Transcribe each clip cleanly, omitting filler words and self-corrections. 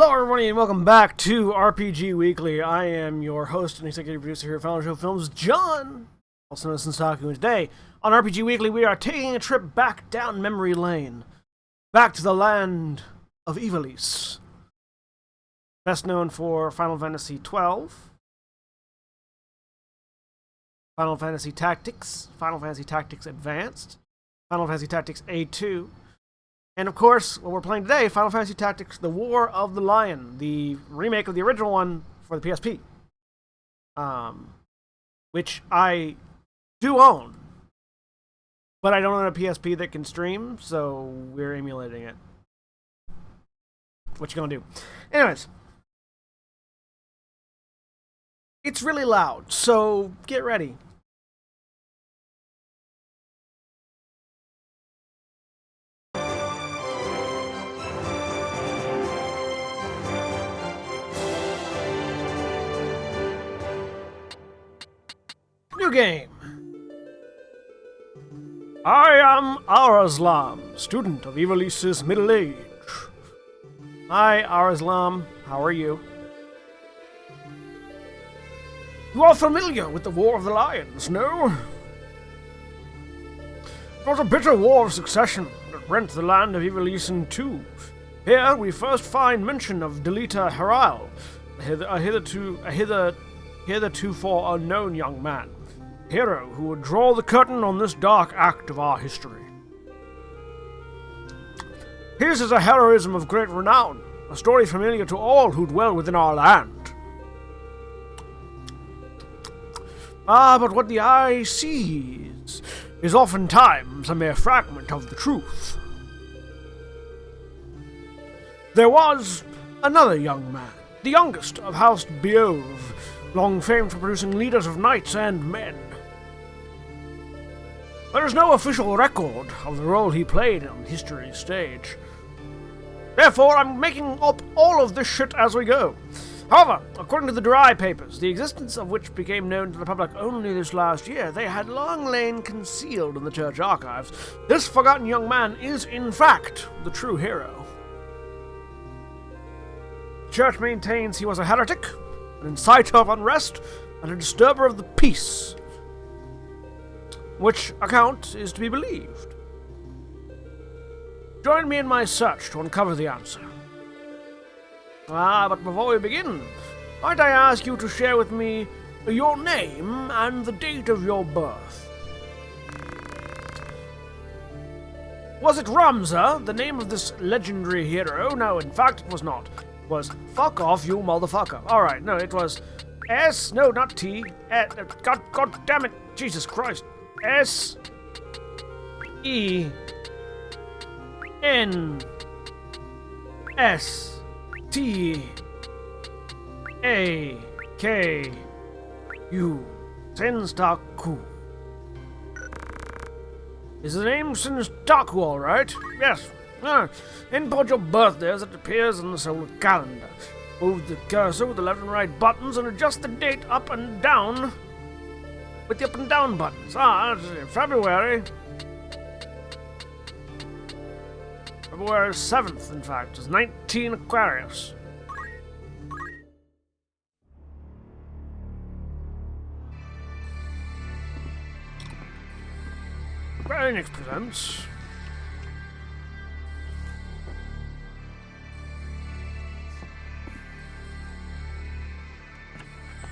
Hello everybody and welcome back to RPG Weekly. I am your host and executive producer here at Final Show Films, John, also known as Sensaku, and today on RPG Weekly we are taking a trip back down memory lane, back to the land of Ivalice, best known for Final Fantasy XII, Final Fantasy Tactics, Final Fantasy Tactics Advanced, Final Fantasy Tactics A2, and of course, what we're playing today, Final Fantasy Tactics: The War of the Lion, the remake of the original one for the PSP, which I do own, but I don't own a PSP that can stream, so we're emulating it. What you gonna do? Anyways, it's really loud, so get ready. New game. I am Arazlam, student of Ivalice's middle age. Hi, Arazlam. How are you? You are familiar with the War of the Lions, no? It was a bitter war of succession that rent the land of Ivalice in two. Here we first find mention of Delita Heral, a heretofore unknown young man. Hero who would draw the curtain on this dark act of our history. His is a heroism of great renown, a story familiar to all who dwell within our land. But what the eye sees is oftentimes a mere fragment of the truth. There was another young man, the youngest of House Beove, long famed for producing leaders of knights and men. There is no official record of the role he played on history's stage. Therefore, I'm making up all of this shit as we go. However, according to the Dry Papers, the existence of which became known to the public only this last year, they had long lain concealed in the church archives. This forgotten young man is, in fact, the true hero. The church maintains he was a heretic, an inciter of unrest, and a disturber of the peace. Which account is to be believed? Join me in my search to uncover the answer. But before we begin, might I ask you to share with me your name and the date of your birth? Was it Ramza, the name of this legendary hero? No, in fact it was not. It was fuck off, you motherfucker. Alright, no, it was S, no, not T, God damn it, Jesus Christ. S E N S T A K U. Senstaku. Is the name Senstaku, alright? Yes. Input your birthday as it appears on the solar calendar. Move the cursor with the left and right buttons and adjust the date up and down with the up and down buttons. February 7th, in fact, is 19 Aquarius. Square Enix presents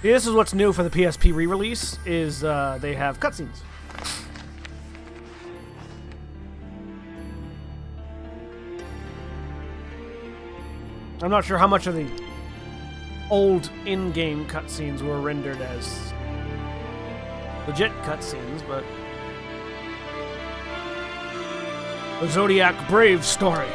this is what's new for the PSP re-release, is they have cutscenes. I'm not sure how much of the old in-game cutscenes were rendered as legit cutscenes, but the Zodiac Brave story.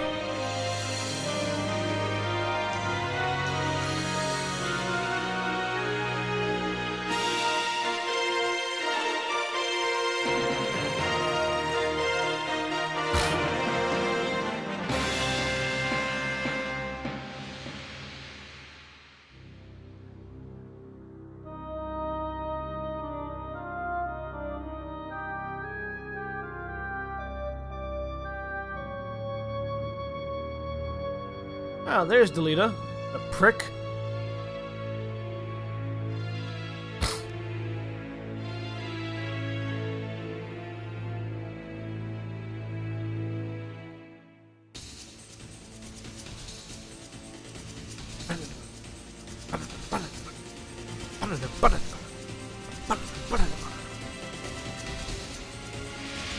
Oh, there's Delita. The prick?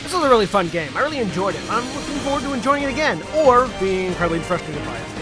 This was a really fun game. I really enjoyed it. I'm looking forward to enjoying it again, or being incredibly frustrated by it again.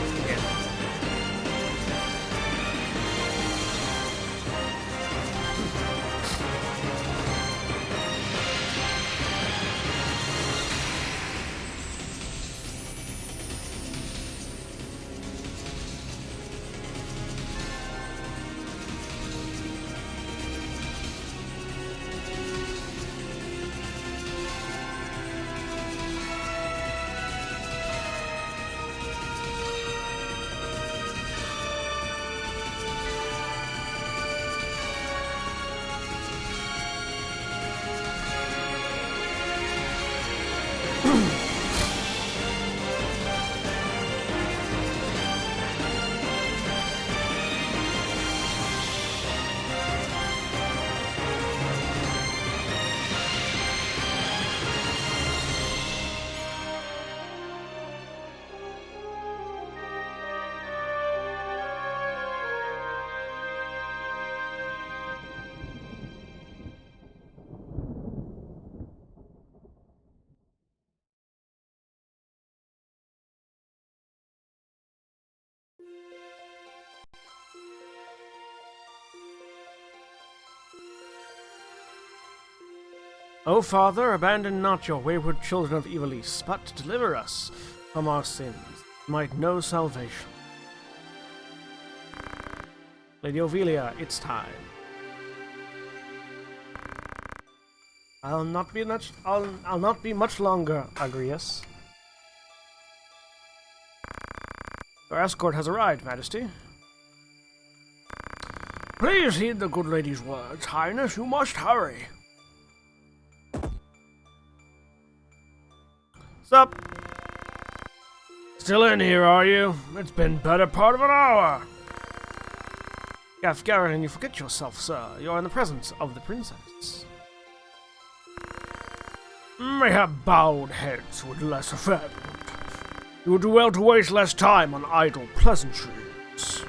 O Father, abandon not your wayward children of Ivalice, but deliver us from our sins, might know salvation. Lady Ophelia, it's time. I'll not be much longer, Agrius. Your escort has arrived, Majesty. Please heed the good lady's words, Highness. You must hurry. Sup? Still in here, are you? It's been better part of an hour. Gafgarin, you forget yourself, sir. You're in the presence of the princess. May have bowed heads with less effect. You would do well to waste less time on idle pleasantries.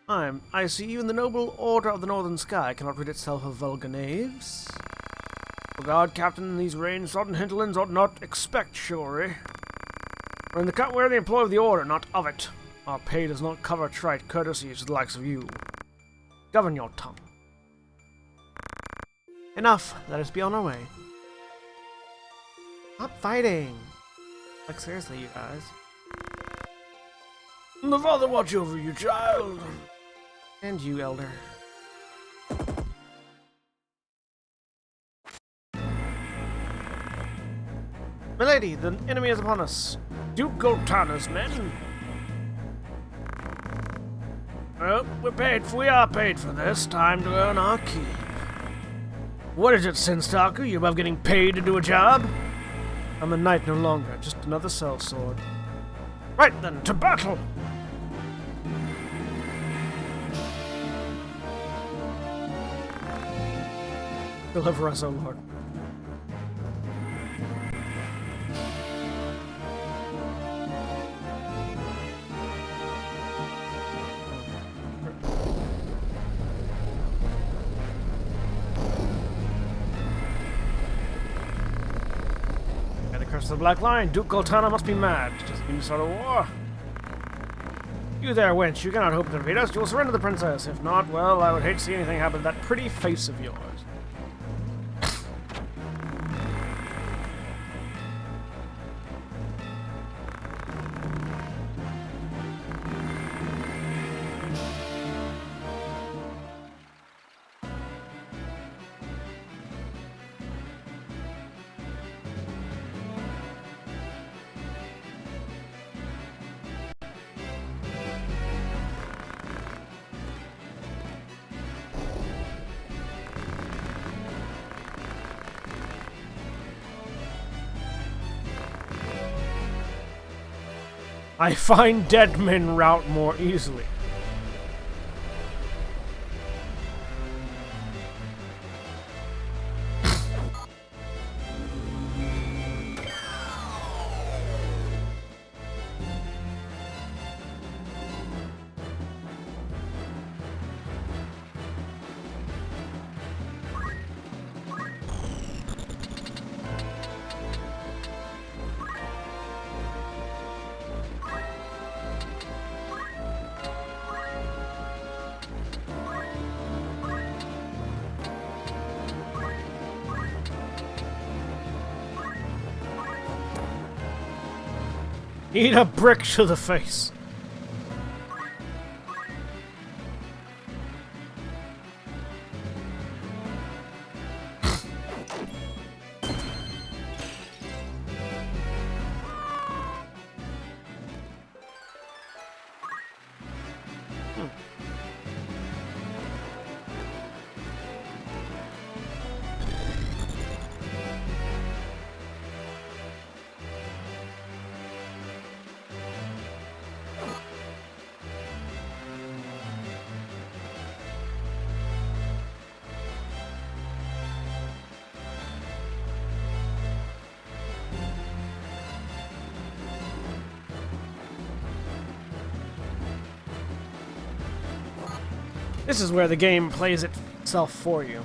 I see even the noble order of the northern sky cannot rid itself of vulgar knaves. The guard captain in these rain-sodden hinterlands ought not expect chivalry. We're in the employ of the order, not of it. Our pay does not cover trite courtesies to the likes of you. Govern your tongue. Enough. Let us be on our way. Stop fighting. Like, seriously, you guys. The father watch over you, child. And you, elder. Milady, the enemy is upon us. Duke Goltana's men. Well, we are paid for this. Time to earn our keep. What is it, Sinstalker? You above getting paid to do a job? I'm a knight no longer, just another sellsword. Right then, to battle! Deliver us, O Lord. The Black Lion, Duke Goltana must be mad. Just been start a war. You there, wench. You cannot hope to defeat us. You will surrender the princess. If not, well, I would hate to see anything happen to that pretty face of yours. I find dead men route more easily. Eat a brick to the face. This is where the game plays itself for you.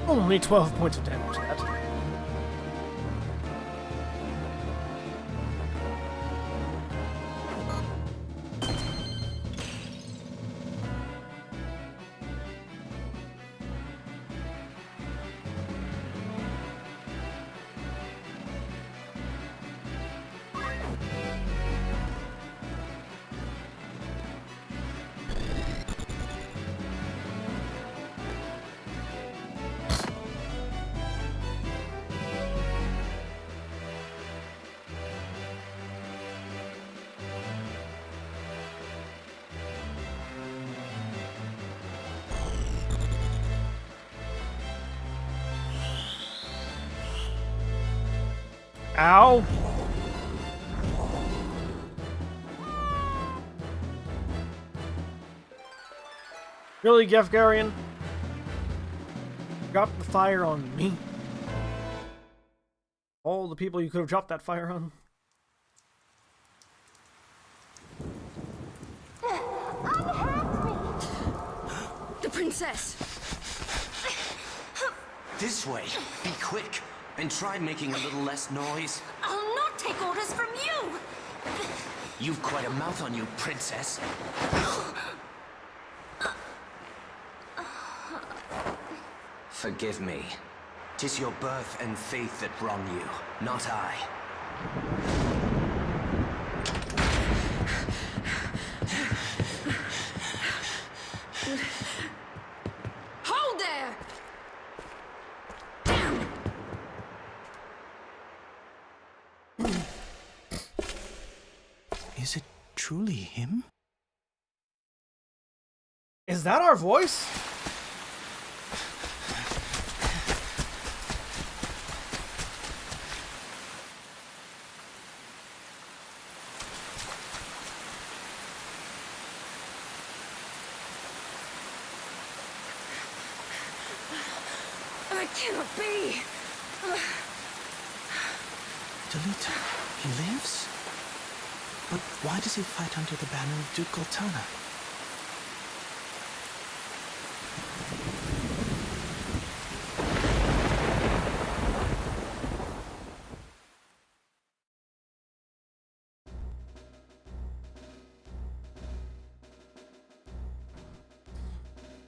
Only 12 points of damage, that. Ow! Really, Gefgarian? Dropped the fire on me? All the people you could have dropped that fire on? The princess! This way. Be quick. And try making a little less noise. I'll not take orders from you! You've quite a mouth on you, princess. Forgive me. 'Tis your birth and faith that wrong you, not I. Hold there! Is it truly him? Is that our voice? It cannot be! Delita, he lives? But why does he fight under the banner of Duke Goltana?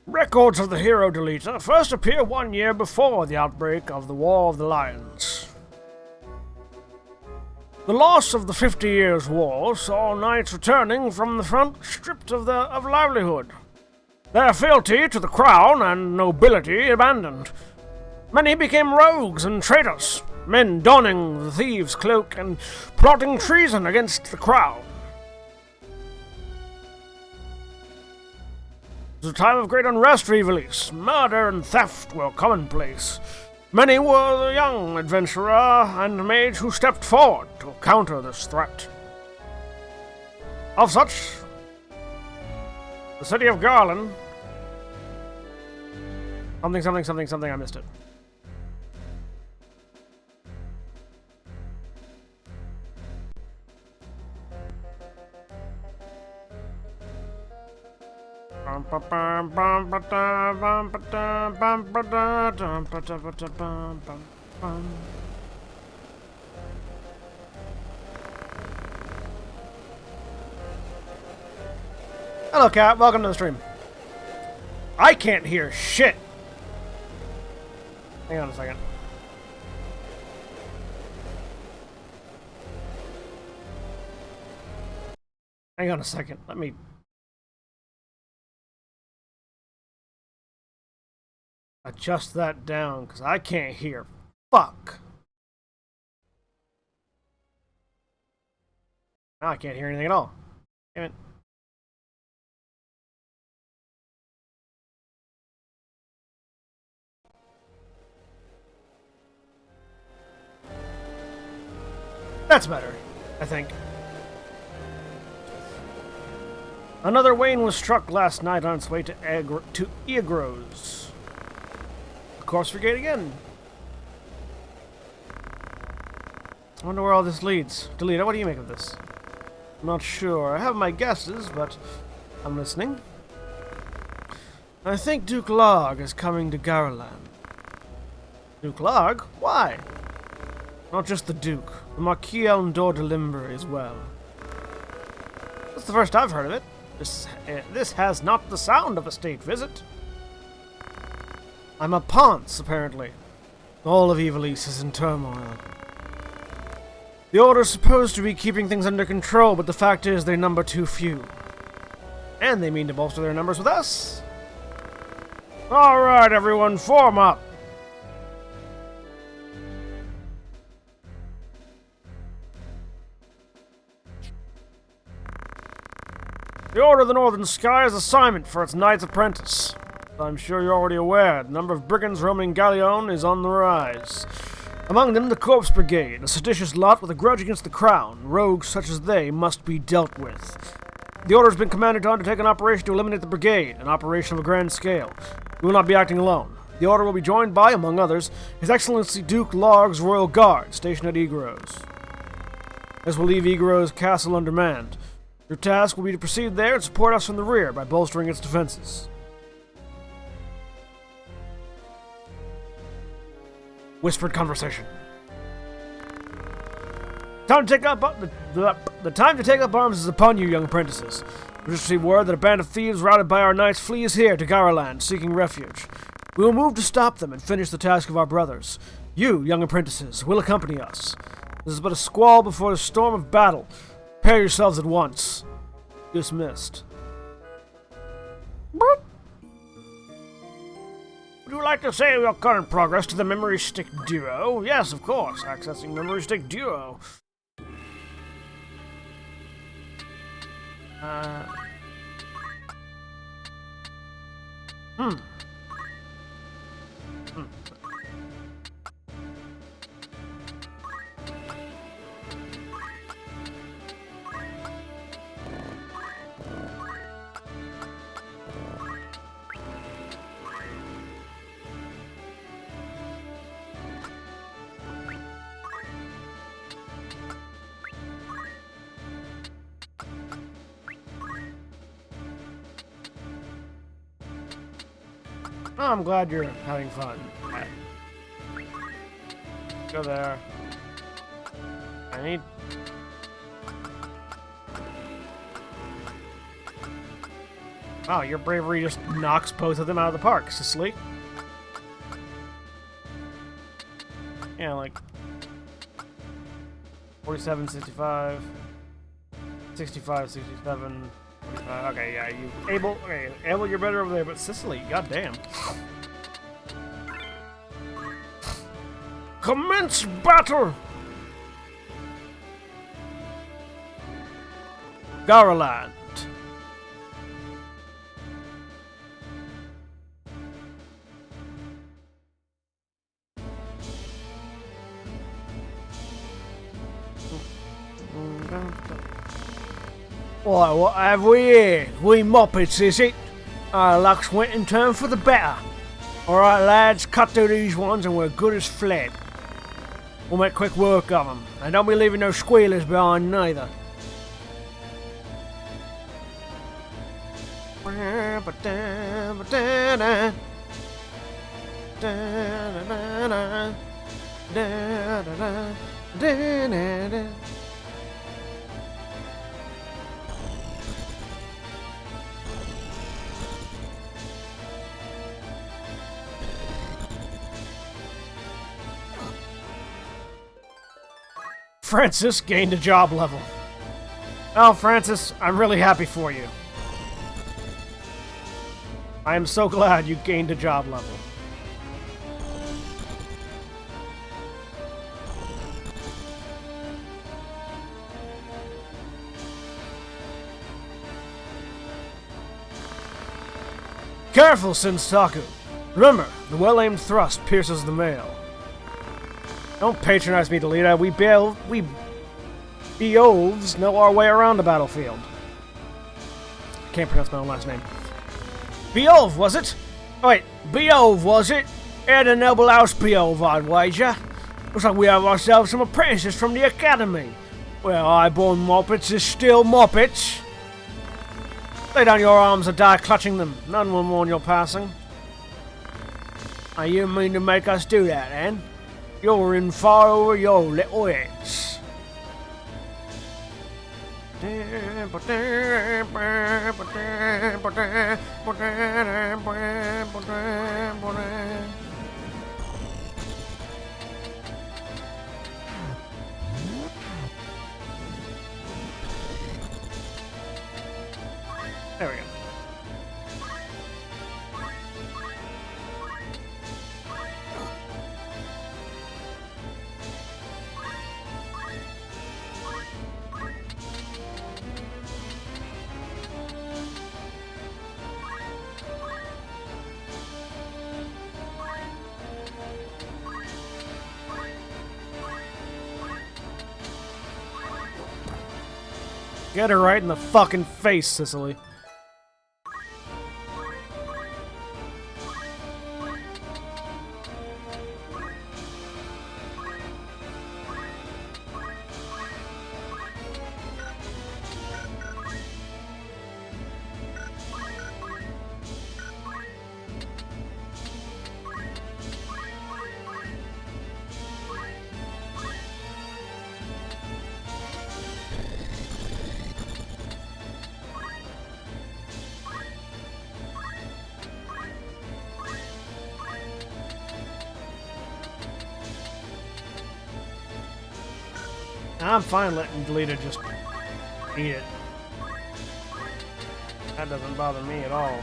Records of the hero Delita first appear 1 year before the outbreak of the War of the Lions. The loss of the 50 Years' War saw knights returning from the front stripped of livelihood, their fealty to the crown and nobility abandoned. Many became rogues and traitors, men donning the thieves' cloak and plotting treason against the crown. It was a time of great unrest for Ivalice. Murder and theft were commonplace. Many were the young adventurer and mage who stepped forward to counter this threat. Of such, the city of Garland... Something, I missed it. Hello, Cat. Welcome to the stream. I can't hear shit. Hang on a second. Hang on a second. Let me... adjust that down, because I can't hear. Fuck. Now I can't hear anything at all. Damn it. That's better, I think. Another Wayne was struck last night on its way to Iagros. Corpse Brigade again. I wonder where all this leads. Delita, what do you make of this? I'm not sure. I have my guesses, but I'm listening. I think Duke Larg is coming to Garland. Duke Larg? Why? Not just the Duke. The Marquis Elendor de Limber as well. That's the first I've heard of it. This has not the sound of a state visit. I'm a ponce, apparently. All of Ivalice is in turmoil. The Order's supposed to be keeping things under control, but the fact is they number too few. And they mean to bolster their numbers with us. Alright, everyone, form up! The Order of the Northern Sky is assignment for its Knight's Apprentice. I'm sure you're already aware, the number of brigands roaming Galleon is on the rise. Among them, the Corpse Brigade, a seditious lot with a grudge against the crown. Rogues such as they must be dealt with. The order has been commanded to undertake an operation to eliminate the brigade, an operation of a grand scale. We will not be acting alone. The order will be joined by, among others, His Excellency Duke Larg's Royal Guard, stationed at Egro's. This will leave Egro's castle undermanned. Your task will be to proceed there and support us from the rear by bolstering its defenses. Whispered conversation. Time to take up the time to take up arms is upon you, young apprentices. We just received word that a band of thieves routed by our knights flees here to Garaland, seeking refuge. We will move to stop them and finish the task of our brothers. You, young apprentices, will accompany us. This is but a squall before the storm of battle. Prepare yourselves at once. Dismissed. Boop. Would you like to save your current progress to the Memory Stick Duo? Yes, of course. Accessing Memory Stick Duo. Oh, I'm glad you're having fun. Right. Go there. I need... Wow, your bravery just knocks both of them out of the park, Cicely. Yeah, like... 47, 65... 65, 67... okay, yeah, you... Abel, okay, Abel, you're better over there, but Cicely, goddamn. Commence battle! Garaland. Right, what have we here? We moppets, is it? Our luck's went and turned for the better. Alright lads, cut through these ones and we're good as fled. We'll make quick work of them. And don't be leaving no squealers behind neither. Francis gained a job level. Oh, Francis, I'm really happy for you. I am so glad you gained a job level. Careful, Sensaku. Remember, the well-aimed thrust pierces the mail. Don't patronize me, Delita. We Beoves know our way around the battlefield. Can't pronounce my own last name. Beove, was it? Oh, wait, Beove, was it? Ere the noble house Beove, I'd wager. Looks like we have ourselves some apprentices from the academy. Well, high-born moppets is still moppets. Lay down your arms or die clutching them. None will mourn your passing. Now, you mean to make us do that, then? You're in far over your little heads. There we go. Get her right in the fucking face, Sicily. I'm fine letting Delita just eat it. That doesn't bother me at all.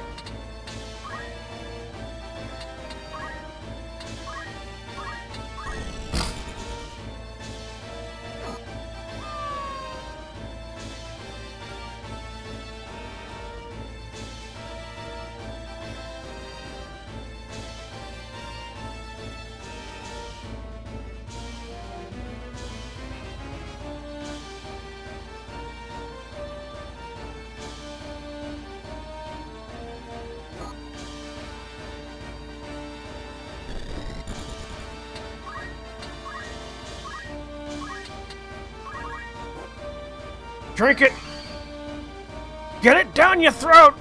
Drink it! Get it down your throat!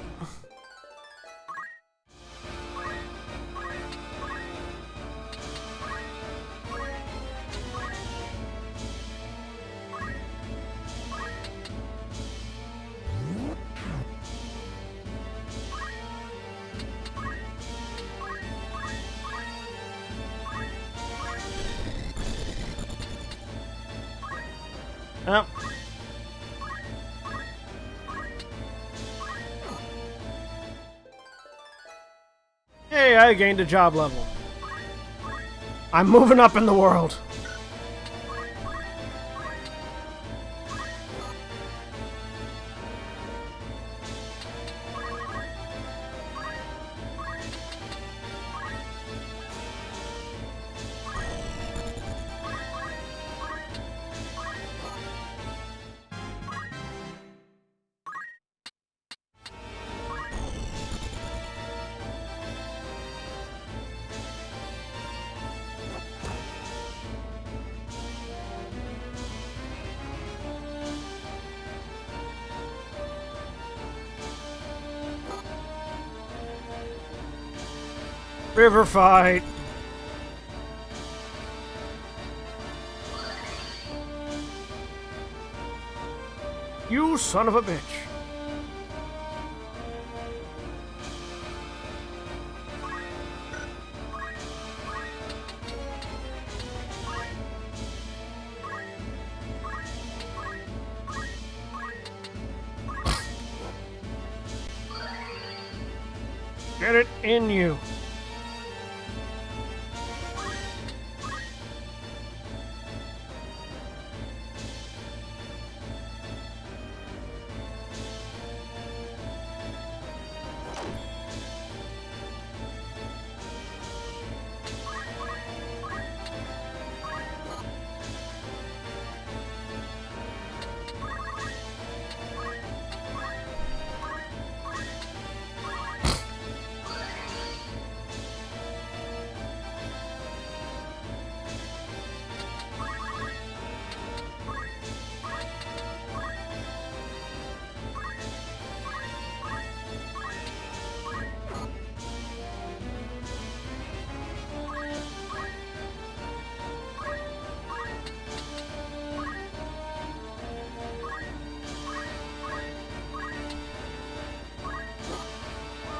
Oh. Hey, I gained a job level. I'm moving up in the world. River fight. You son of a bitch. Get it in you.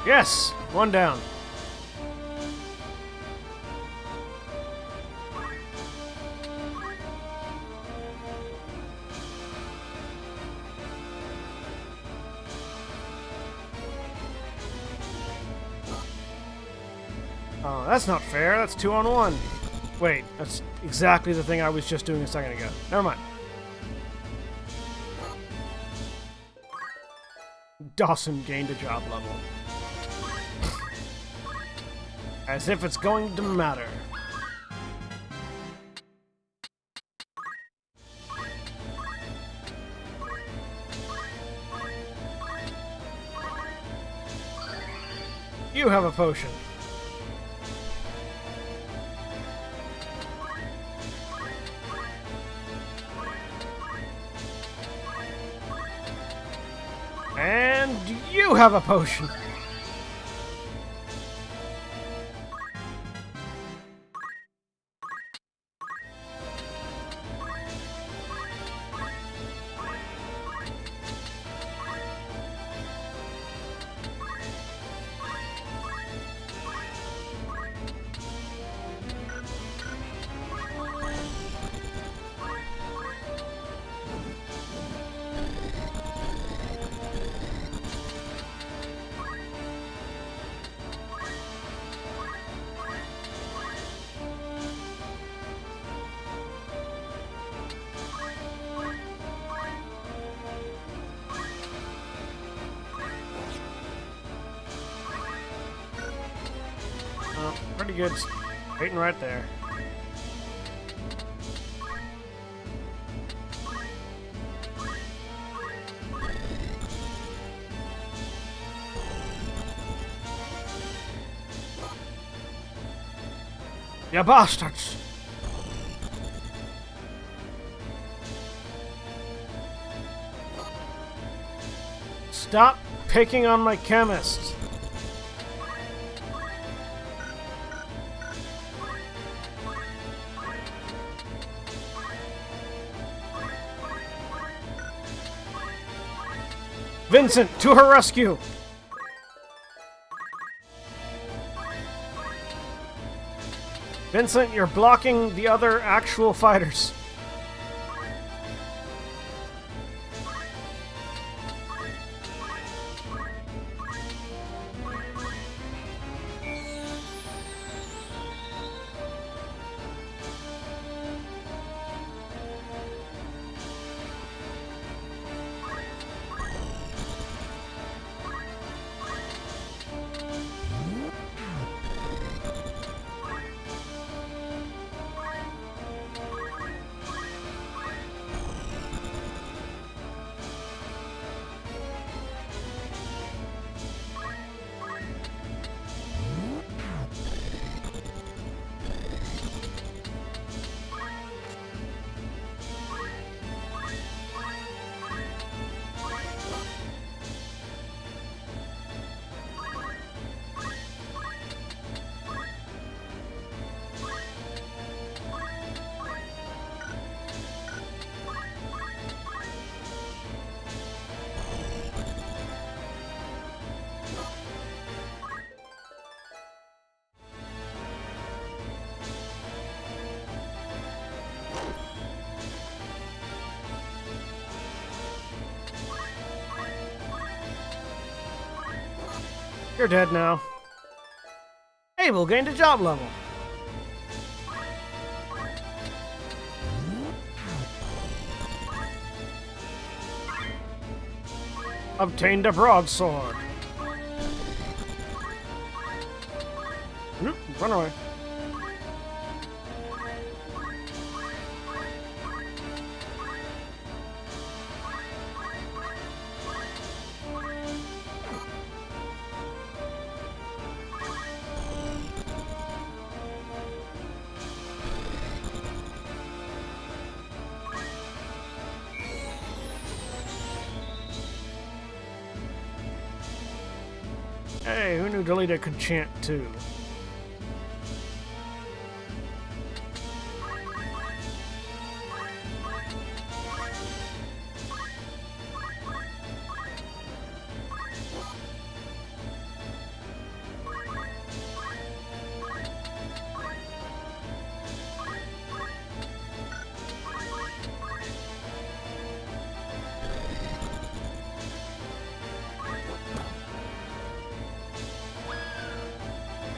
Yes! One down. Oh, that's not fair. That's 2 on 1. Wait, that's exactly the thing I was just doing a second ago. Never mind. Dawson gained a job level. As if it's going to matter. You have a potion. And you have a potion. Pretty good. Waiting right there. You bastards! Stop picking on my chemists. Vincent, to her rescue! Vincent, you're blocking the other actual fighters. You're dead now. Abel gained a job level. Obtained a broadsword. Run away. Hey, who knew Delita could chant too?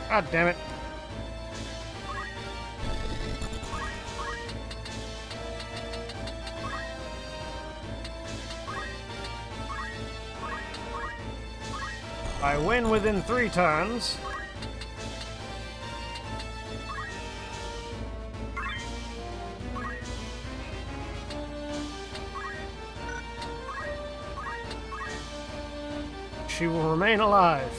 God damn it. I win within 3 turns. She will remain alive.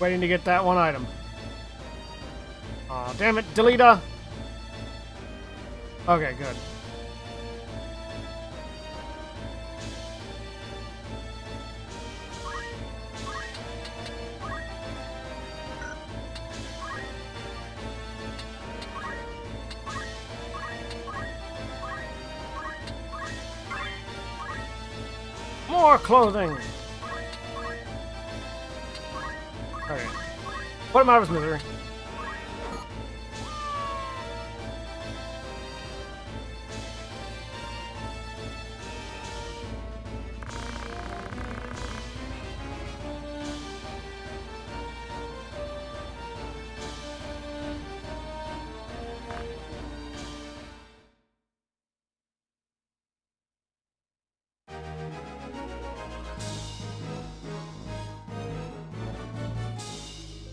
Waiting to get that one item. Aw, damn it, Deleta! Okay, good. More clothing! Okay. Put him out of his misery.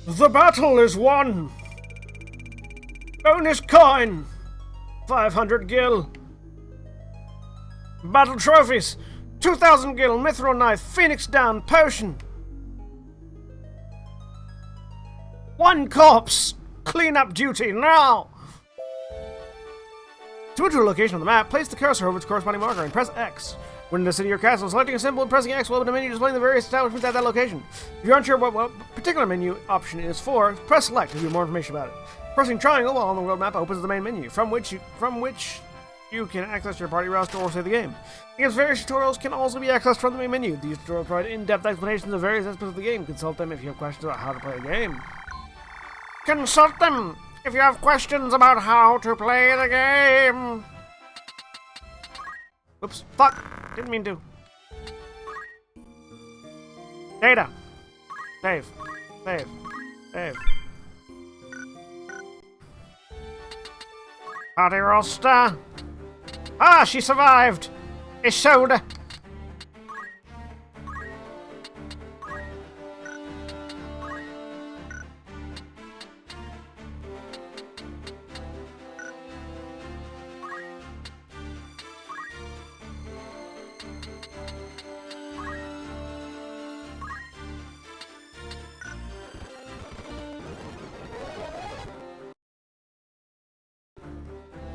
The battle is won! Bonus coin! 500 gil. Battle trophies! 2000 gil, mithril knife, phoenix down, potion. 1 corpse! Cleanup duty, now! To enter a location on the map, place the cursor over its corresponding marker and press X. When in the city or castle, selecting a symbol and pressing X will open a menu displaying the various establishments at that location. If you're unsure what particular menu option is for, press select to get more information about it. Pressing triangle while on the world map opens the main menu, from which you can access your party roster or save the game. These various tutorials can also be accessed from the main menu. These tutorials provide in-depth explanations of various aspects of the game. Consult them if you have questions about how to play the game. Consult them if you have questions about how to play the game. Oops, fuck! Didn't mean to. Data! Save. Save. Save. Party roster! Ah, she survived! Isolde!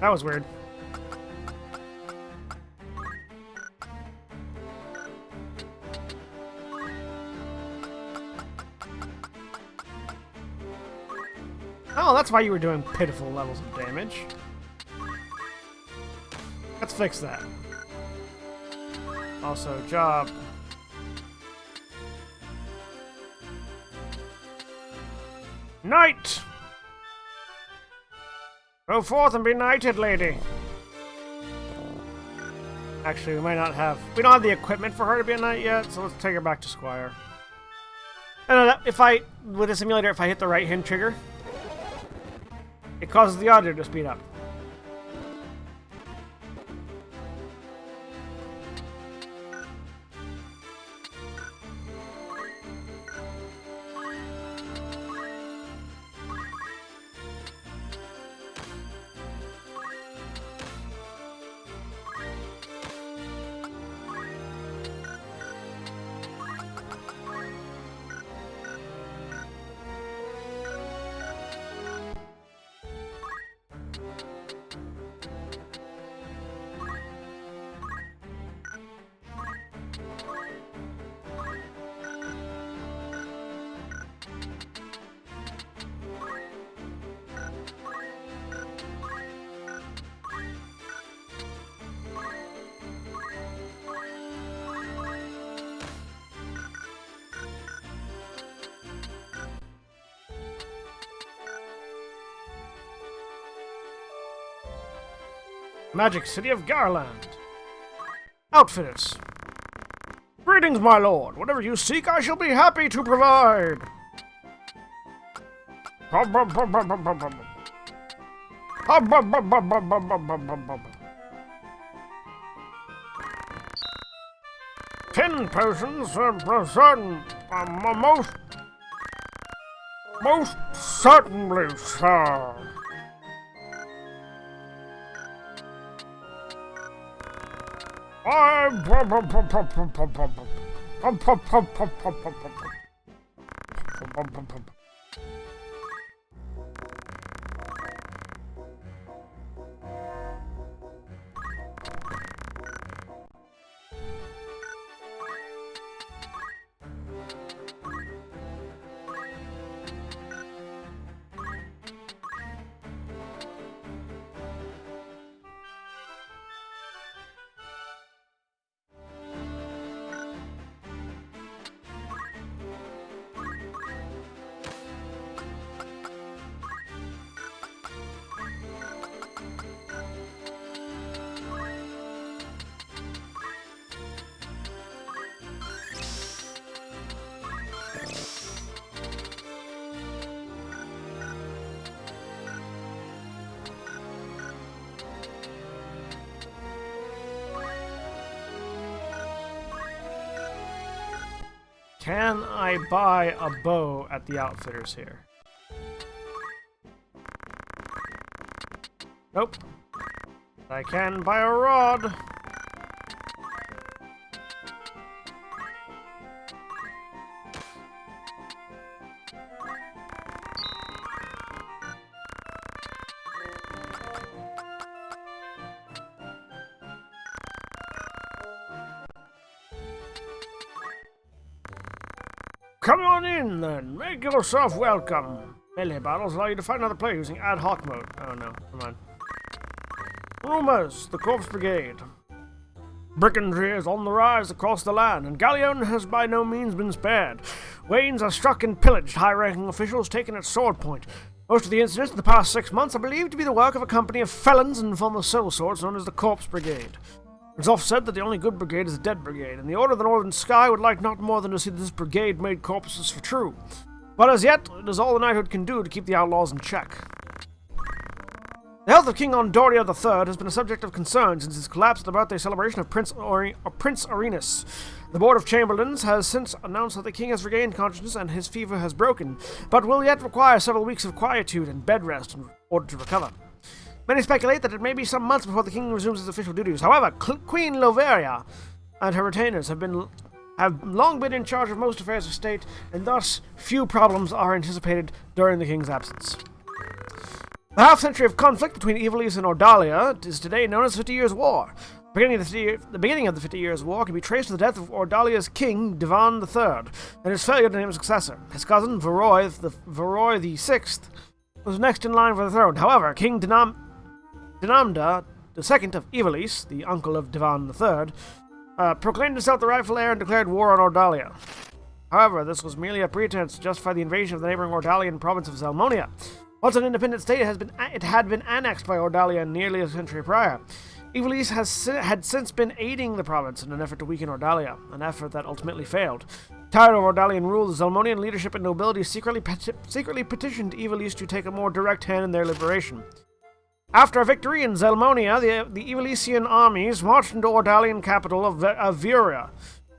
That was weird. Oh, that's why you were doing pitiful levels of damage. Let's fix that. Also, job. Knight! Go forth and be knighted, lady. Actually, we might not have... We don't have the equipment for her to be a knight yet, so let's take her back to Squire. And if I... With the simulator, if I hit the right-hand trigger, it causes the audio to speed up. Magic City of Garland. Outfitters. Greetings, my lord. Whatever you seek, I shall be happy to provide. Ten potions, certain, most certainly, sir. Can I buy a bow at the outfitters here? Nope. I can buy a rod. Come on in, then. Make yourself welcome. Melee battles allow you to fight another player using ad hoc mode. Oh no, come on. Rumors, the Corpse Brigade. Brigandry is on the rise across the land, and Galleon has by no means been spared. Wains are struck and pillaged, high-ranking officials taken at sword point. Most of the incidents in the past 6 months are believed to be the work of a company of felons and former soul swords known as the Corpse Brigade. It's often said that the only good brigade is the dead brigade, and the Order of the Northern Sky would like not more than to see this brigade made corpses for true. But as yet, it is all the knighthood can do to keep the outlaws in check. The health of King Ondoria III has been a subject of concern since his collapse at the birthday celebration of Prince Arenas. The Board of Chamberlains has since announced that the king has regained consciousness and his fever has broken, but will yet require several weeks of quietude and bed rest in order to recover. Many speculate that it may be some months before the king resumes his official duties. However, Queen Loveria and her retainers have long been in charge of most affairs of state, and thus few problems are anticipated during the king's absence. The half-century of conflict between Ivalice and Ordalia is today known as the 50 Years' War. The beginning of the 50 Years' War can be traced to the death of Ordalia's king, Divan III, and his failure to name a successor. His cousin, Varroy VI, was next in line for the throne. However, King Dinamda II of Ivalice, the uncle of Divan III, proclaimed himself the rightful heir and declared war on Ordalia. However, this was merely a pretense to justify the invasion of the neighboring Ordalian province of Zelmonia. Once an independent state, it had been annexed by Ordalia nearly a century prior. Ivalice had since been aiding the province in an effort to weaken Ordalia, an effort that ultimately failed. Tired of Ordalian rule, the Zelmonian leadership and nobility secretly petitioned Ivalice to take a more direct hand in their liberation. After a victory in Zelmonia, the Ivalician armies marched into Ordalian capital of Viura.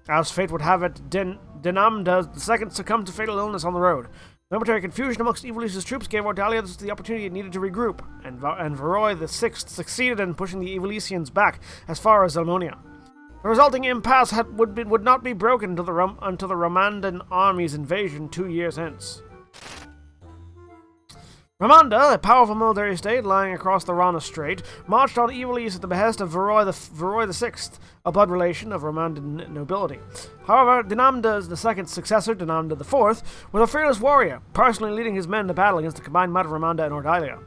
As fate would have it, Dinamda II succumbed to fatal illness on the road. Momentary confusion amongst Ivalice's troops gave Ordalia the opportunity it needed to regroup, and Varroy VI succeeded in pushing the Ivalicians back as far as Zelmonia. The resulting impasse would not be broken until the Romandan army's invasion 2 years hence. Ramanda, a powerful military state lying across the Rana Strait, marched on Ivalice at the behest of Varroy VI, a blood relation of Romandan nobility. However, Dinamda II's successor, Dinamda IV, was a fearless warrior, personally leading his men to battle against the combined might of Ramanda and Ordalia.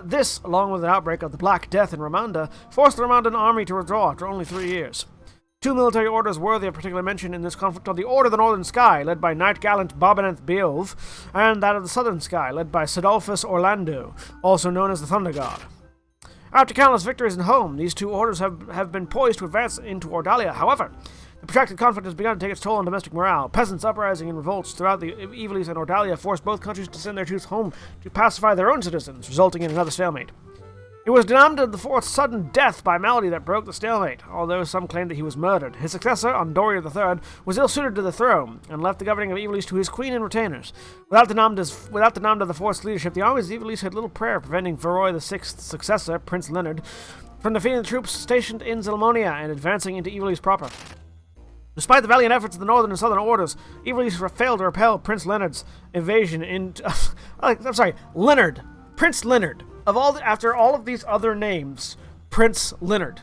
This, along with an outbreak of the Black Death in Ramanda, forced the Romandan army to withdraw after only 3 years. Two military orders worthy of particular mention in this conflict are the Order of the Northern Sky, led by Knight Gallant Bobaneth Beowulf, and that of the Southern Sky, led by Sidolphus Orlando, also known as the Thunder God. After countless victories in home, these two orders have been poised to advance into Ordalia. However, the protracted conflict has begun to take its toll on domestic morale. Peasants uprising and revolts throughout the Ivalice and Ordalia forced both countries to send their troops home to pacify their own citizens, resulting in another stalemate. It was Dinamda IV's sudden death by malady that broke the stalemate, although some claimed that he was murdered. His successor, Ondoria III, was ill-suited to the throne, and left the governing of Ivalice to his queen and retainers. Without Dinamda IV's leadership, the armies of Ivalice had little prayer preventing Varroy VI's successor, Prince Leonard, from defeating the troops stationed in Zelmonia and advancing into Ivalice proper. Despite the valiant efforts of the Northern and Southern Orders, Evilise failed to repel Prince Leonard's invasion into... I'm sorry, Leonard. Prince Leonard. After all of these other names, Prince Leonard.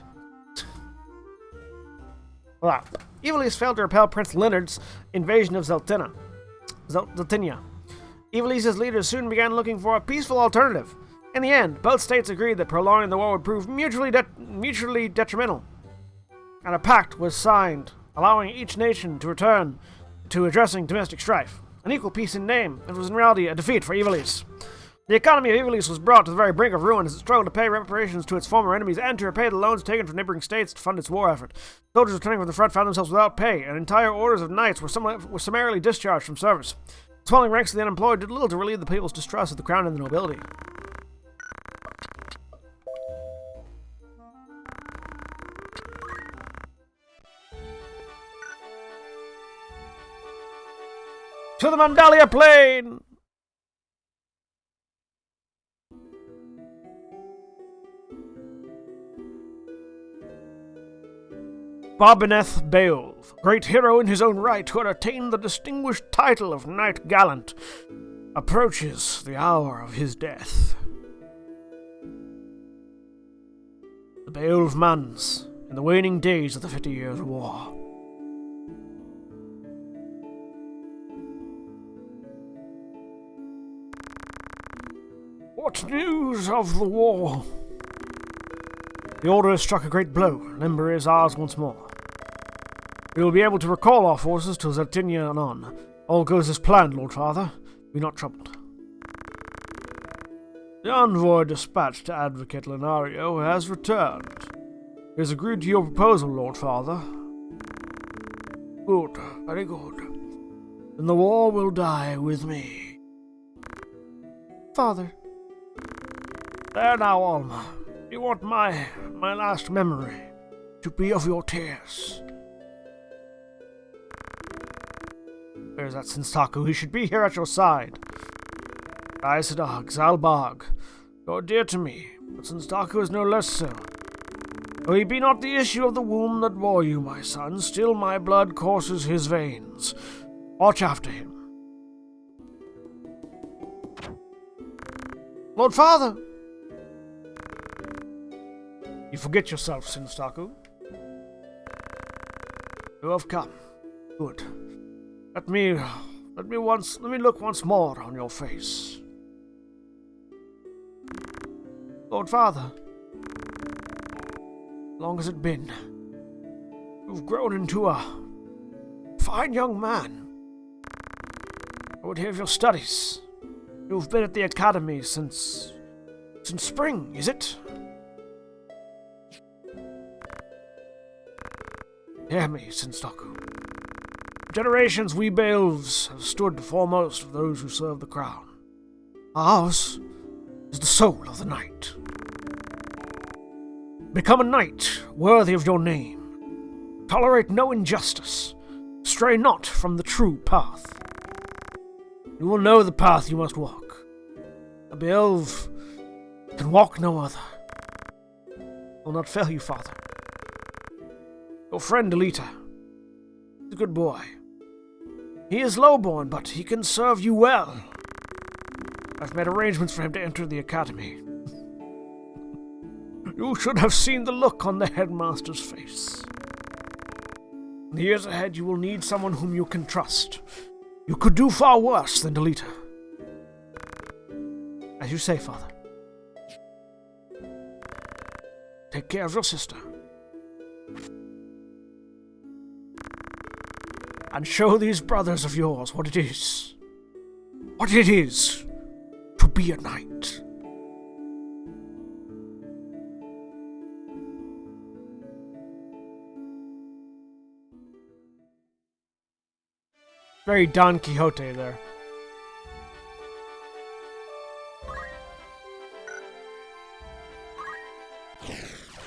Wow. Evilise failed to repel Prince Leonard's invasion of Zeltinia. Evilise's leaders soon began looking for a peaceful alternative. In the end, both states agreed that prolonging the war would prove mutually detrimental, and a pact was signed, allowing each nation to return to addressing domestic strife. An equal peace in name, it was in reality a defeat for Evilise. The economy of Evilise was brought to the very brink of ruin as it struggled to pay reparations to its former enemies and to repay the loans taken from neighboring states to fund its war effort. Soldiers returning from the front found themselves without pay, and entire orders of knights were summarily discharged from service. The swelling ranks of the unemployed did little to relieve the people's distrust of the crown and the nobility. To the Mandalia Plain! Bobineth Beowulf, great hero in his own right, who had attained the distinguished title of Knight Gallant, approaches the hour of his death. The Beowulf Mans, in the waning days of the 50 Years' War. What news of the war? The Order has struck a great blow. Limber is ours once more. We will be able to recall our forces to Zeltinia and on. All goes as planned, Lord Father. Be not troubled. The envoy dispatched to Advocate Lenario has returned. He has agreed to your proposal, Lord Father. Good, very good. Then the war will die with me. Father. There now, Alma. You want my last memory to be of your tears. Where's that Sinsaku? He should be here at your side. Aisadag, Zalbag, you're dear to me, but Sinsaku is no less so. Though he be not the issue of the womb that bore you, my son, still my blood courses his veins. Watch after him. Lord Father! You forget yourself, Sinsaku. You have come. Good. Let me look once more on your face. Lord Father, how long has it been? You've grown into a fine young man. I would hear of your studies. You've been at the academy since spring, is it? Hear me, Sinsaku. For generations we Beowulfs have stood foremost of those who serve the crown. Ours is the soul of the knight. Become a knight worthy of your name. Tolerate no injustice. Stray not from the true path. You will know the path you must walk. A Beowulf can walk no other. I will not fail you, Father. Your friend Alita is a good boy. He is lowborn, but he can serve you well. I've made arrangements for him to enter the academy. You should have seen the look on the headmaster's face. In the years ahead, you will need someone whom you can trust. You could do far worse than Alita. As you say, Father. Take care of your sister. And show these brothers of yours what it is to be a knight. Very Don Quixote there.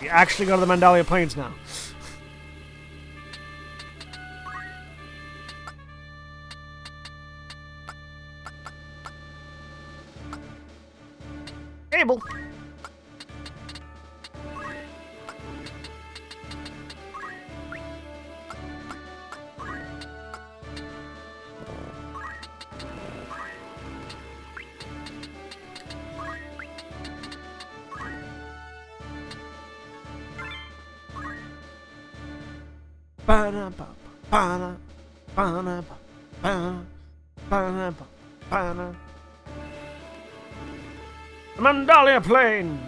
You actually go to the Mandalia Plains now. Abel. Ba-da-ba-ba-ba-da, ba-da-ba-ba, ba-da-ba-ba-da. The Mandalia Plain!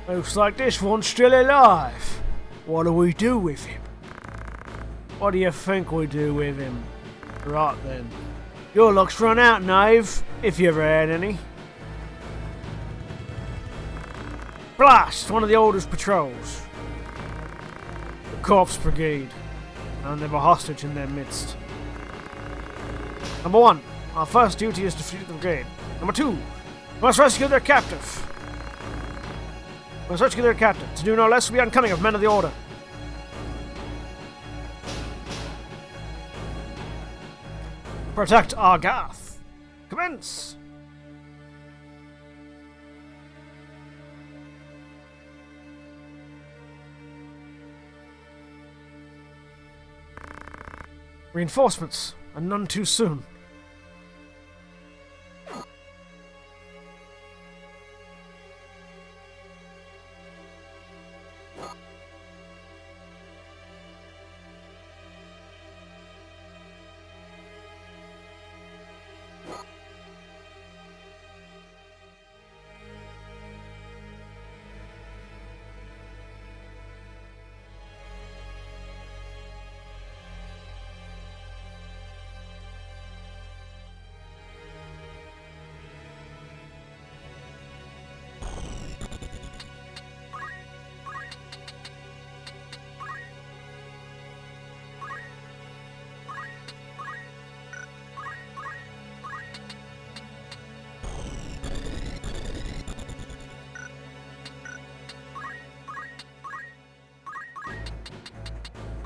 Looks like this one's still alive. What do we do with him? What do you think we do with him? Right then. Your luck's run out, Knave, if you ever had any. Blast! One of the oldest patrols. The Corpse Brigade. And they have a hostage in their midst. Number 1. Our first duty is to defeat the brigade. Number 2. We must rescue their captive. We must rescue their captive. To do no less will be uncoming of men of the Order. Protect Argath. Commence! Reinforcements, and none too soon.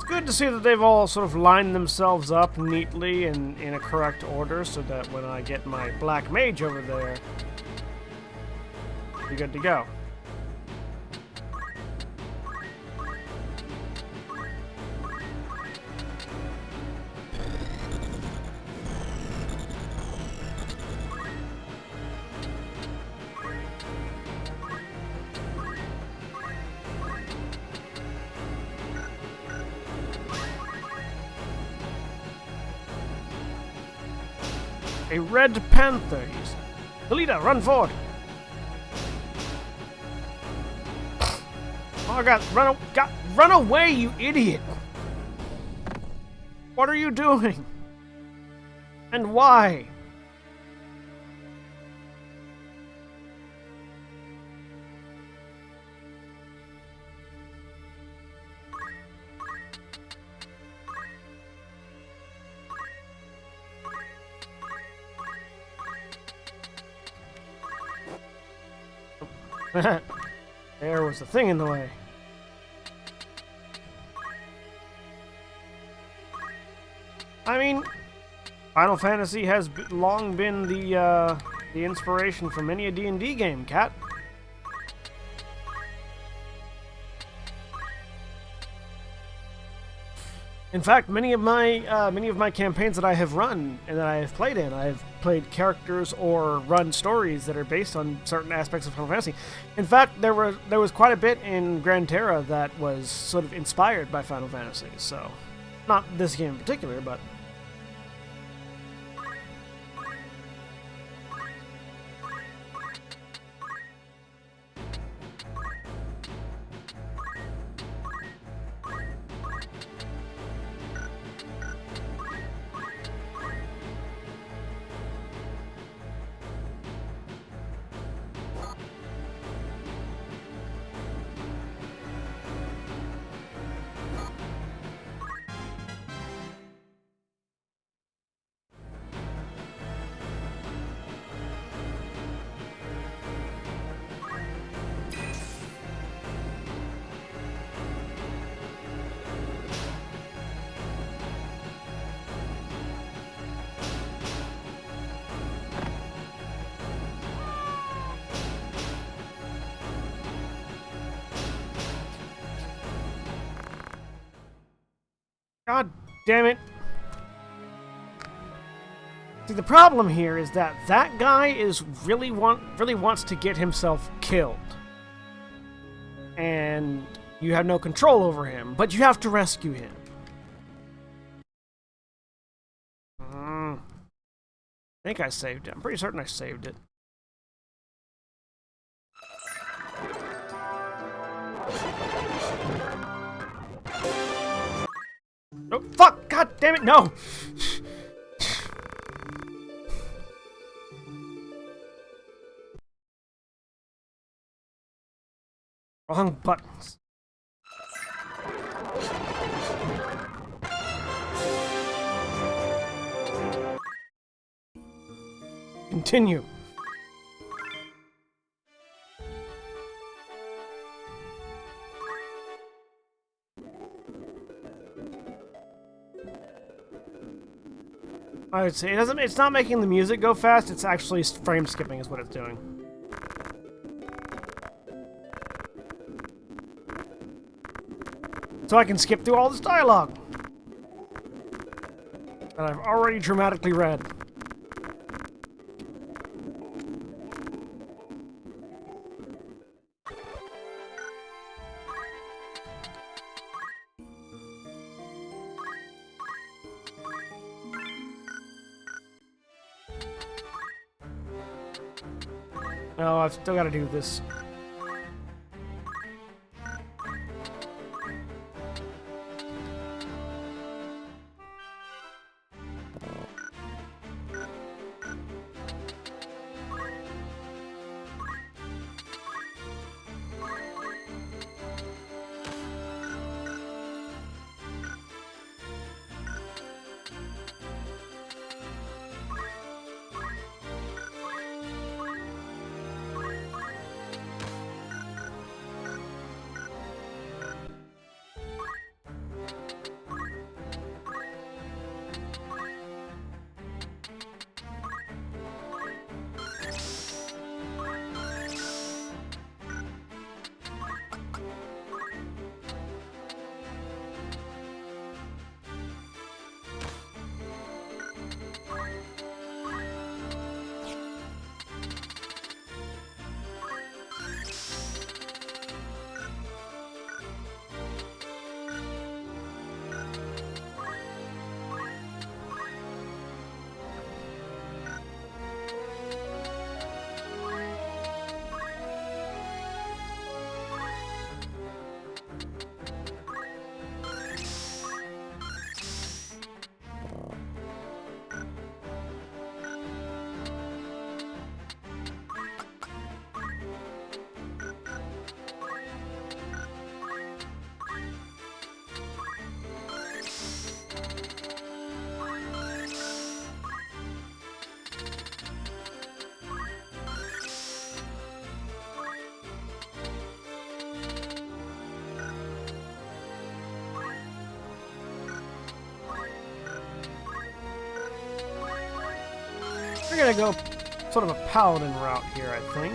Good to see that they've all sort of lined themselves up neatly and in a correct order so that when I get my black mage over there, we're good to go. A red panther. The leader, run forward. Oh God, run away, you idiot! What are you doing? And why? There was a thing in the way. I mean, Final Fantasy has long been the inspiration for many a D&D game, Cat. In fact, many of my campaigns that I have run and that I have played in, I have played characters or run stories that are based on certain aspects of Final Fantasy. In fact, there was quite a bit in Gran Terra that was sort of inspired by Final Fantasy. So, not this game in particular, but. God damn it. See, the problem here is that that guy is really wants to get himself killed. And you have no control over him, but you have to rescue him. I think I saved it. I'm pretty certain I saved it. Oh, fuck! God damn it, no! Wrong buttons. Continue. I would say it's not making the music go fast, it's actually frame skipping is what it's doing. So I can skip through all this dialogue that I've already dramatically read. No, I've still got to do this. We're gonna go sort of a paladin route here, I think.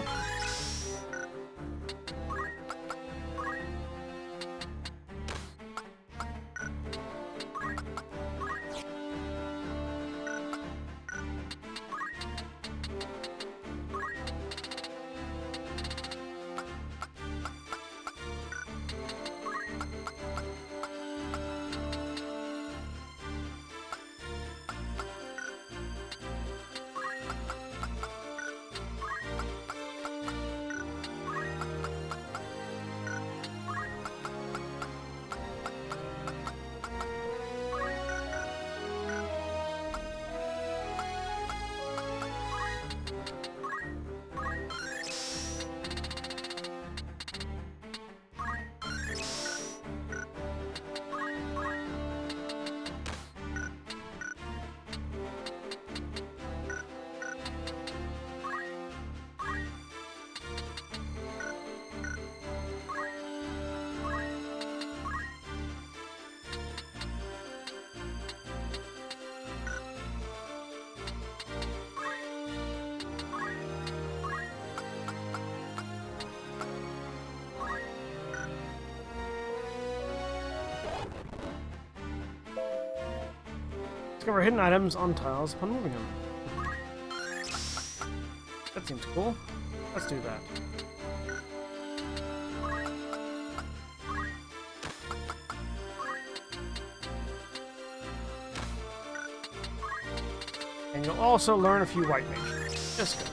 Discover hidden items on tiles upon moving them. That seems cool. Let's do that. And you'll also learn a few white mages. Just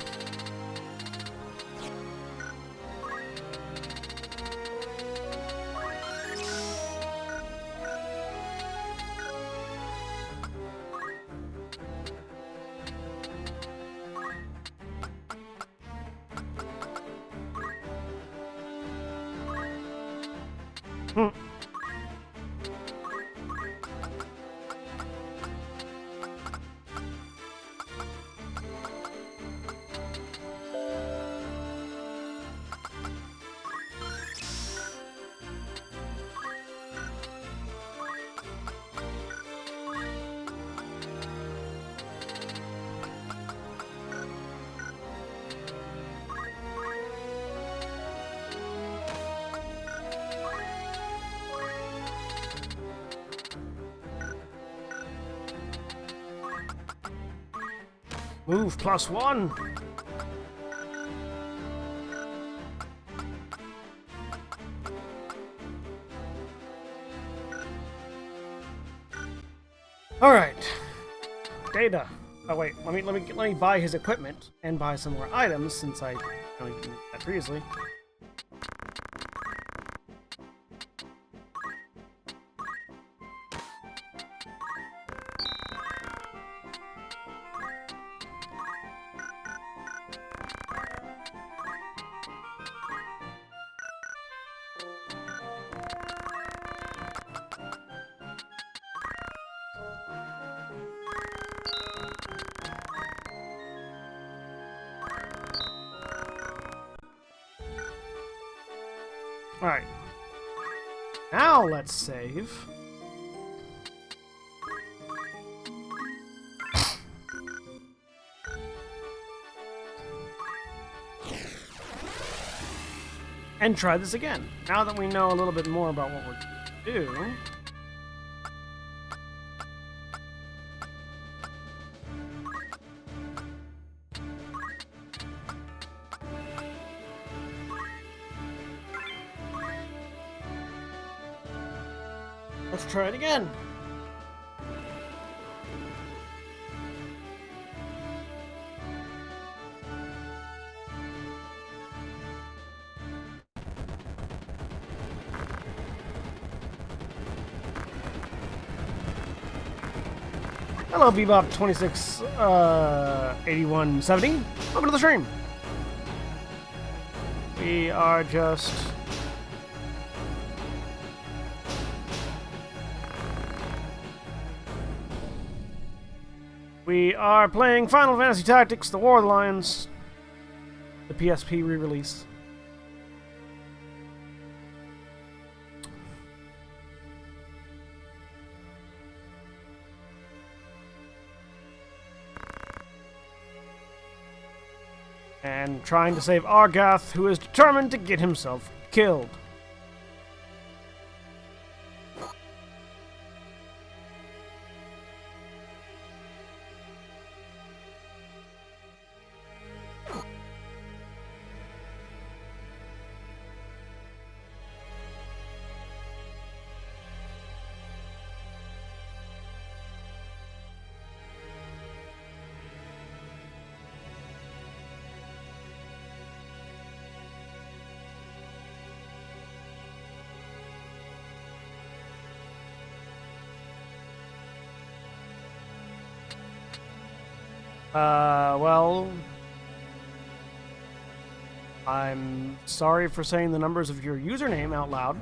go. Move +1. All right. Data. Oh wait, let me buy his equipment and buy some more items since I only did that previously. Alright. Now let's save. And try this again. Now that we know a little bit more about what we're going to do. Let's try it again. Hello, Bebop 268170. Welcome to the stream. We are just playing Final Fantasy Tactics: The War of the Lions, the PSP re-release. And trying to save Argath, who is determined to get himself killed. Well, I'm sorry for saying the numbers of your username out loud.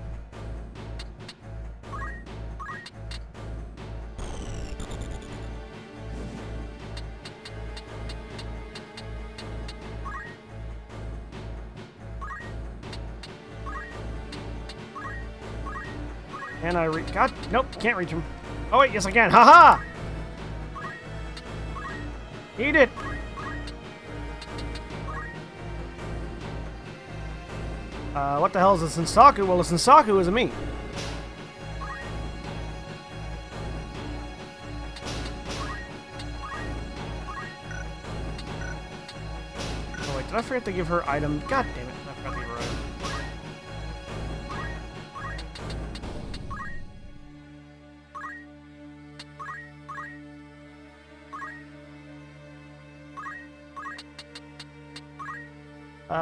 And God, nope, can't reach him. Oh wait, yes I can. Haha! Eat it! What the hell is a Sensaku? Well, a Sensaku is a meat. Oh wait, forget to give her item? God damn it, I forgot to give her item.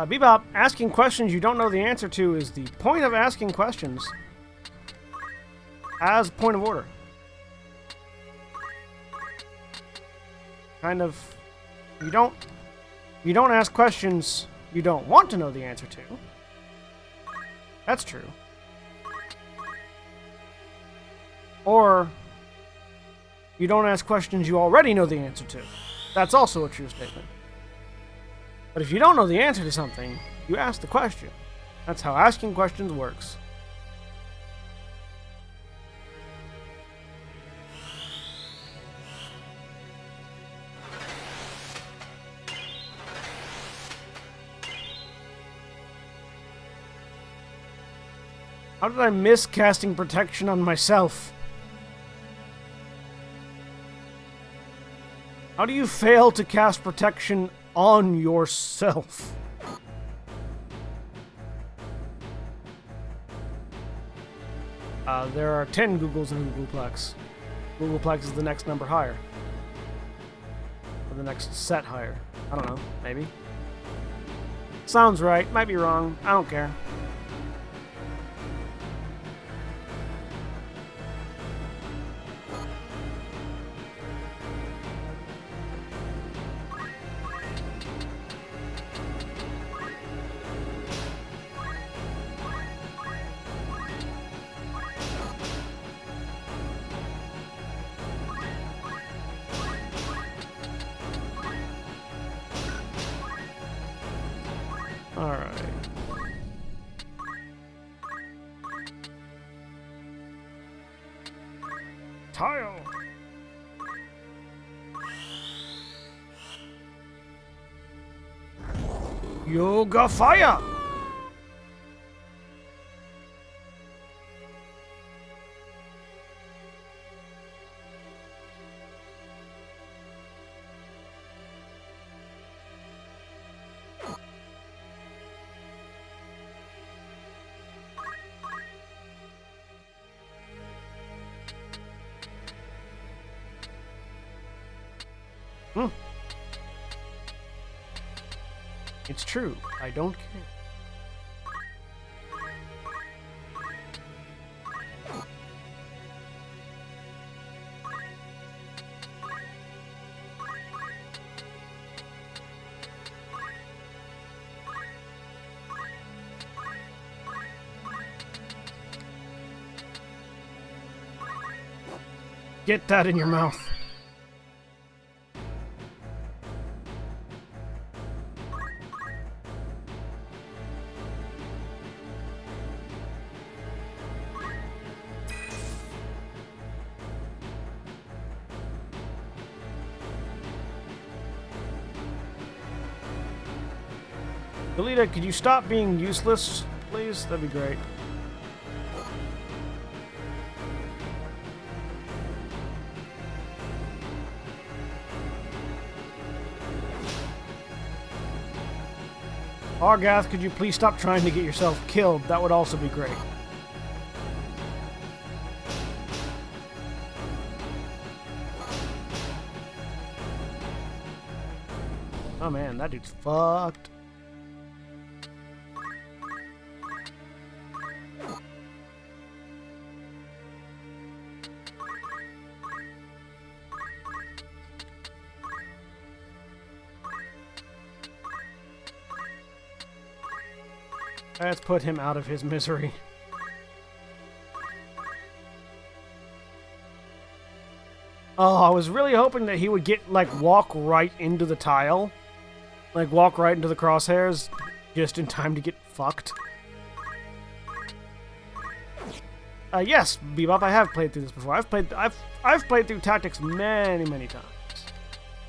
Bebop, asking questions you don't know the answer to is the point of asking questions. As point of order. Kind of, you don't ask questions you don't want to know the answer to. That's true. Or, you don't ask questions you already know the answer to. That's also a true statement. But if you don't know the answer to something, you ask the question. That's how asking questions works. How did I miss casting protection on myself? How do you fail to cast protection on yourself? There are 10 Googles in a Googleplex. Googleplex is the next number higher. Or the next set higher. I don't know, maybe. Sounds right, might be wrong, I don't care. Alright. Tile! Yoga fire! It's true. I don't care. Get that in your mouth. Delita, could you stop being useless, please? That'd be great. Argath, could you please stop trying to get yourself killed? That would also be great. Oh man, that dude's fucked. Let's put him out of his misery. Oh, I was really hoping that he would get, like, walk right into the tile. Like, walk right into the crosshairs, just in time to get fucked. Yes, Bebop, I have played through this before. I've played through Tactics many, many times.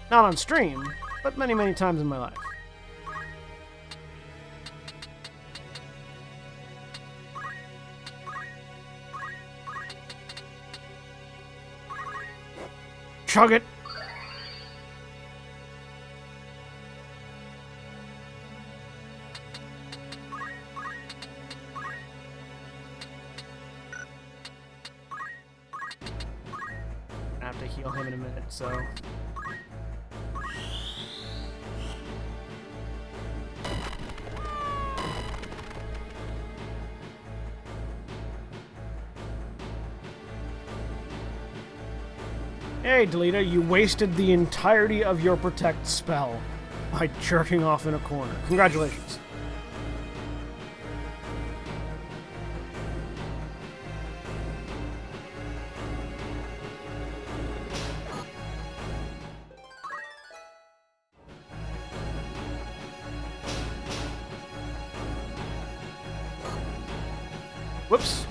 Not on stream, but many, many times in my life. Chug it! heal him in a minute, so... Hey, Delita, you wasted the entirety of your protect spell by jerking off in a corner. Congratulations. Whoops.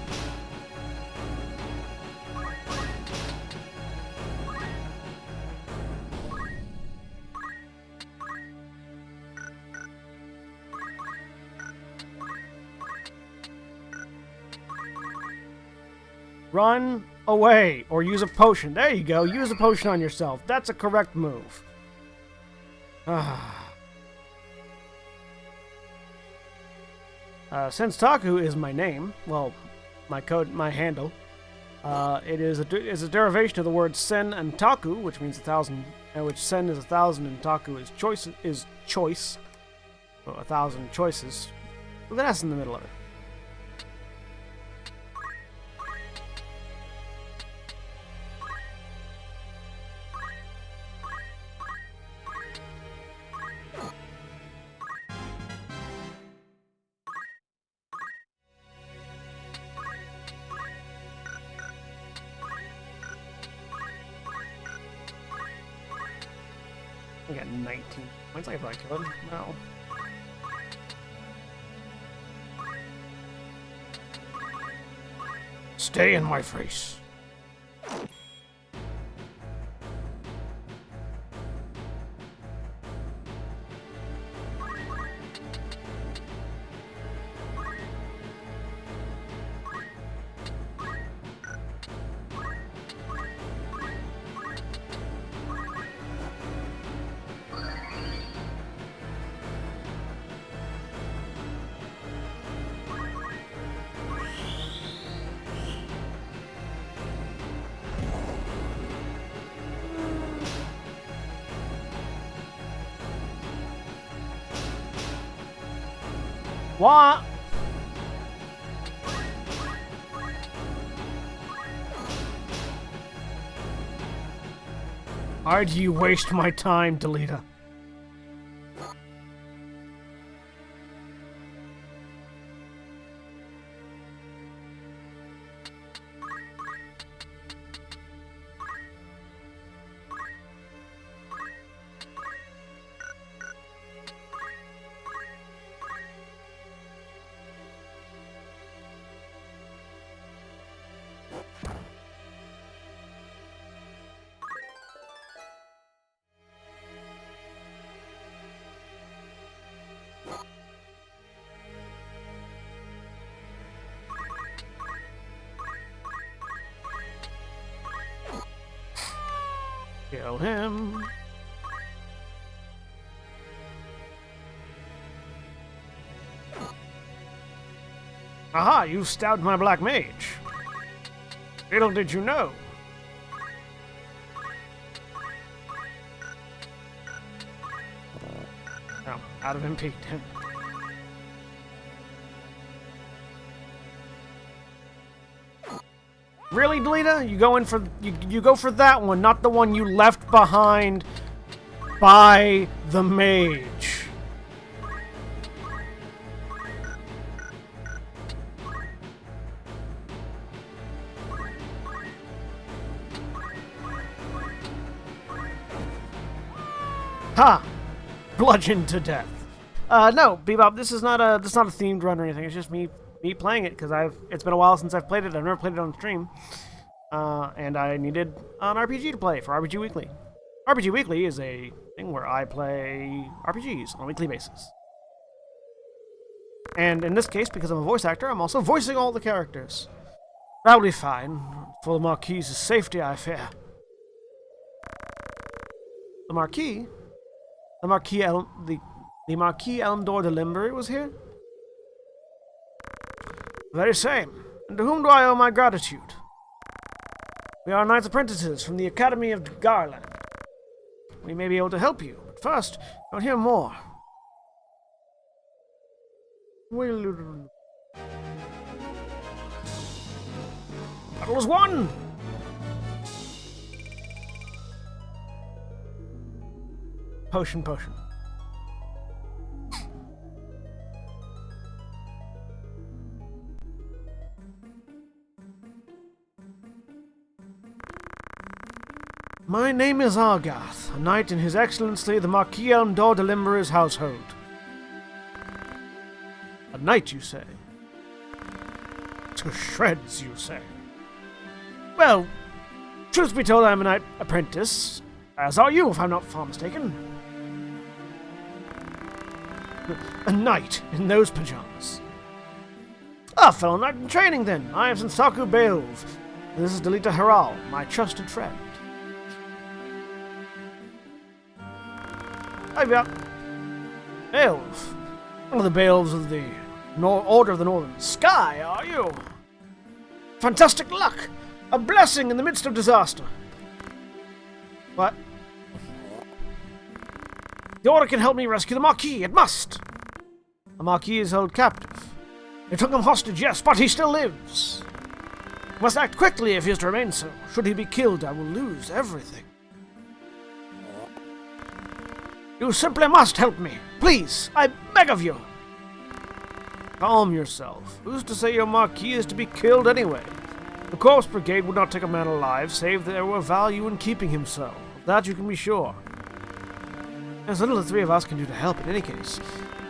Run away or use a potion. There you go. Use a potion on yourself. That's a correct move. Since Taku is my name, well, my handle, it is a derivation of the word sen and taku, which means 1,000, and which sen is 1,000 and taku is choice. So 1,000 choices with an S in the middle of it. I got 19 points. I probably kill him. No. Stay in my face. What? Why do you waste my time, Delita? Kill him. Aha, you stabbed my black mage. Little did you know. Oh, out of MP. Damn. Really, Delita? You go in for you go for that one, not the one you left behind by the mage. Ha! Bludgeoned to death. No, Bebop, this is not a themed run or anything. It's just me playing it because it's been a while since I've played it. I've never played it on stream, and I needed an RPG to play for RPG Weekly. RPG Weekly is a thing where I play RPGs on a weekly basis. And in this case, because I'm a voice actor, I'm also voicing all the characters. That'll be fine. For the Marquis's safety, I fear. The Marquis Elmdor de Limbury was here? The very same. And to whom do I owe my gratitude? We are knights apprentices from the Academy of Garland. We may be able to help you, but first, I'll hear more. Battle is won! Potion. My name is Argath, a knight in His Excellency the Marquis Elmdor de Limber's household. A knight, you say? To shreds, you say? Well, truth be told, I am a knight apprentice, as are you, if I'm not far mistaken. A knight in those pajamas. A fellow knight in training, then. I am Sensaku Beelv. This is Delita Haral, my trusted friend. Beelv. One of the Beelvs of the Order of the Northern Sky, are you? Fantastic luck! A blessing in the midst of disaster. What? The Order can help me rescue the Marquis. It must! The Marquis is held captive. They took him hostage, yes, but he still lives. We must act quickly if he is to remain so. Should he be killed, I will lose everything. You simply must help me. Please, I beg of you. Calm yourself. Who's to say your Marquis is to be killed anyway? The Corpse Brigade would not take a man alive, save there were value in keeping him so. Of that you can be sure. There's little the three of us can do to help in any case.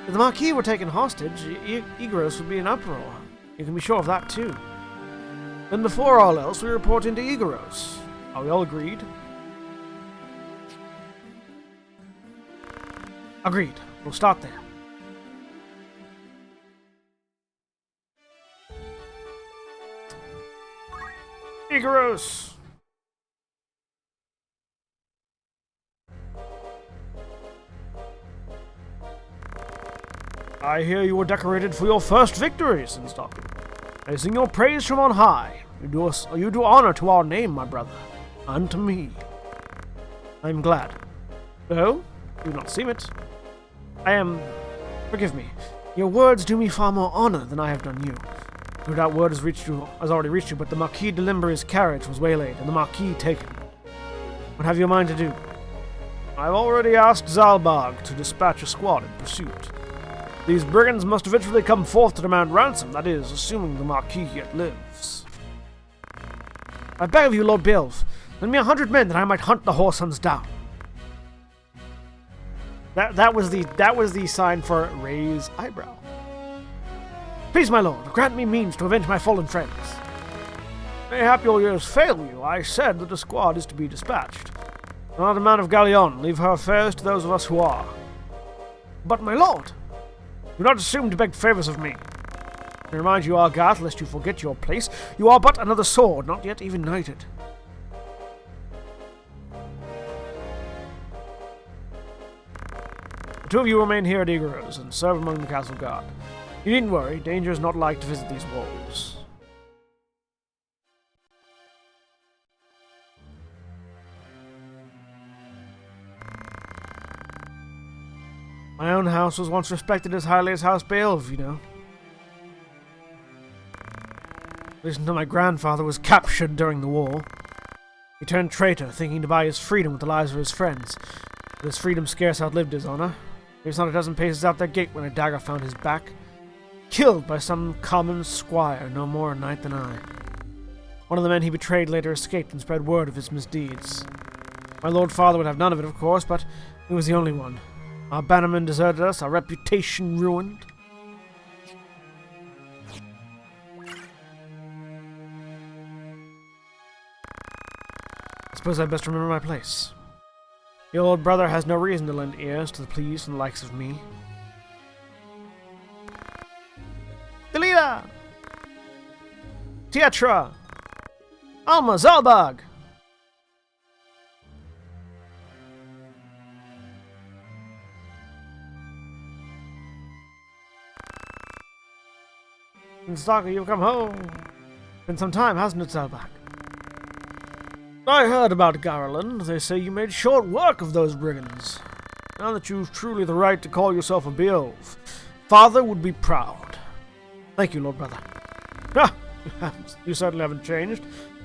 If the Marquis were taken hostage, Igros would be in uproar. You can be sure of that too. Then before all else, we report into Igros. Are we all agreed? Agreed. We'll start there. Igros! I hear you were decorated for your first victory, Sinstocky. I sing your praise from on high. You do honor to our name, my brother, and to me. I am glad. Though, you do not seem it. Forgive me. Your words do me far more honor than I have done you. No doubt word has already reached you, but the Marquis de Limber's carriage was waylaid, and the Marquis taken. What have you in mind to do? I've already asked Zalbag to dispatch a squad in pursuit. These brigands must eventually come forth to demand ransom, that is, assuming the Marquis yet lives. I beg of you, Lord Beelv, lend me 100 men that I might hunt the Whoresons down. That was the sign for raise eyebrow. Please, my lord, grant me means to avenge my fallen friends. Mayhap your years fail you. I said that a squad is to be dispatched. Not a man of Galleon. Leave her affairs to those of us who are. But, my lord, do not assume to beg favors of me. I remind you, Argath, lest you forget your place. You are but another sword, not yet even knighted. The two of you remain here at Igros and serve among the castle guard. You needn't worry, danger is not like to visit these walls. My own house was once respected as highly as House Beelv, you know. Listen to my grandfather was captured during the war. He turned traitor, thinking to buy his freedom with the lives of his friends. But his freedom scarce outlived his honor. He was not a dozen paces out that gate when a dagger found his back. Killed by some common squire, no more a knight than I. One of the men he betrayed later escaped and spread word of his misdeeds. My lord father would have none of it, of course, but he was the only one. Our bannermen deserted us, our reputation ruined. I suppose I'd best remember my place. Your old brother has no reason to lend ears to the pleas from the likes of me. Delita! Tietra! Alma Zalbag! Stalker, you've come home. Been some time, hasn't it, Zalbag? I heard about Garland. They say you made short work of those brigands. Now that you've truly the right to call yourself a Beowulf, Father would be proud. Thank you, Lord Brother. Ah, you certainly haven't changed.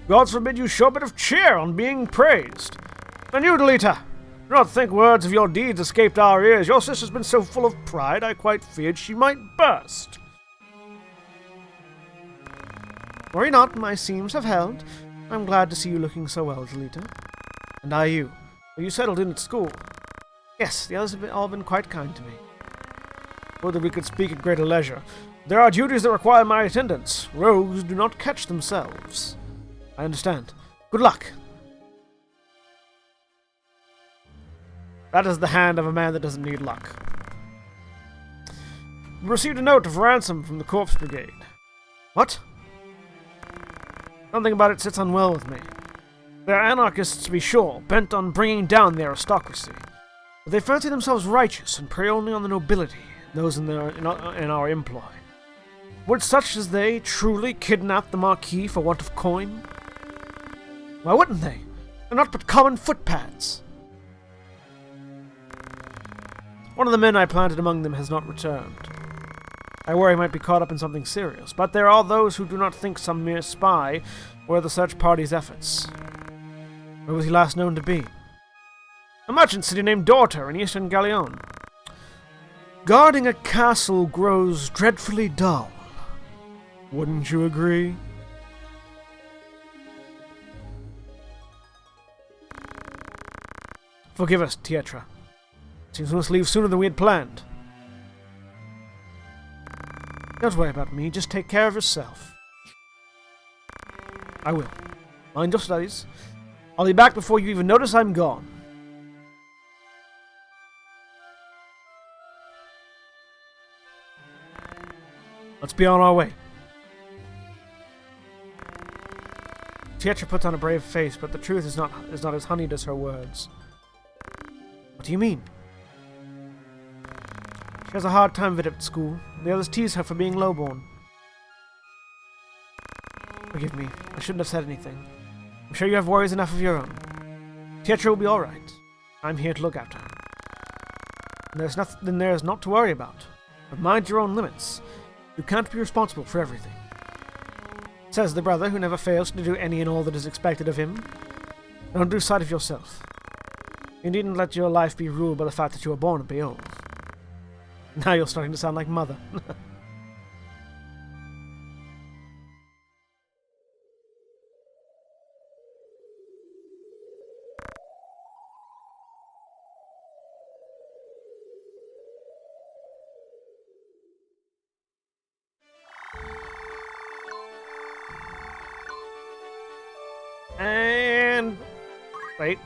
Gods forbid you show a bit of cheer on being praised. And you, Delita, do not think words of your deeds escaped our ears. Your sister's been so full of pride, I quite feared she might burst. Worry not, my seams have held. I'm glad to see you looking so well, Delita. And are you? Are you settled in at school? Yes, the others have all been quite kind to me. Would that we could speak at greater leisure. There are duties that require my attendance. Rogues do not catch themselves. I understand. Good luck. That is the hand of a man that doesn't need luck. We received a note of ransom from the Corpse Brigade. What? Something about it sits unwell with me. They're anarchists, to be sure, bent on bringing down the aristocracy. But they fancy themselves righteous and prey only on the nobility, those in our employ. Would such as they truly kidnap the Marquis for want of coin? Why wouldn't they? They're not but common footpads. One of the men I planted among them has not returned. I worry he might be caught up in something serious, but there are those who do not think some mere spy were the search party's efforts. Where was he last known to be? A merchant city named Dorter in eastern Galleon. Guarding a castle grows dreadfully dull. Wouldn't you agree? Forgive us, Tietra. Seems we must leave sooner than we had planned. Don't worry about me, just take care of yourself. I will. Mind your studies. I'll be back before you even notice I'm gone. Let's be on our way. Tietra puts on a brave face, but the truth is not as honeyed as her words. What do you mean? She has a hard time of it at school. The others tease her for being lowborn. Forgive me. I shouldn't have said anything. I'm sure you have worries enough of your own. Tietra will be all right. I'm here to look after her. And there's not to worry about. But mind your own limits. You can't be responsible for everything. Says the brother who never fails to do any and all that is expected of him. Don't lose sight of yourself. You needn't let your life be ruled by the fact that you were born a Beowulf. Now you're starting to sound like Mother. And... Wait.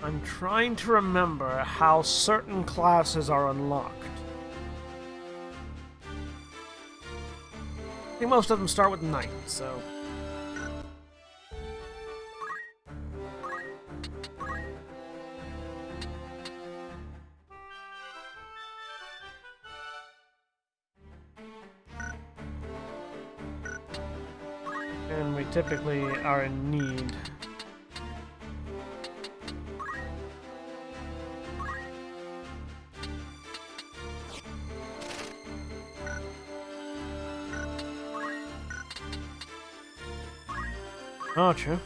I'm trying to remember how certain classes are unlocked. I think most of them start with Knight, so... And we typically are in need. Archer.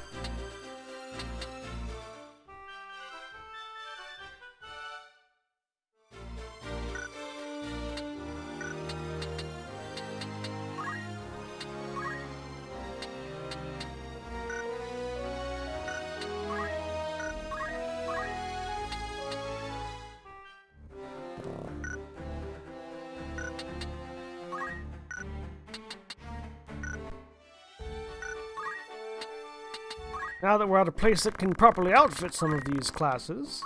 Now that we're at a place that can properly outfit some of these classes.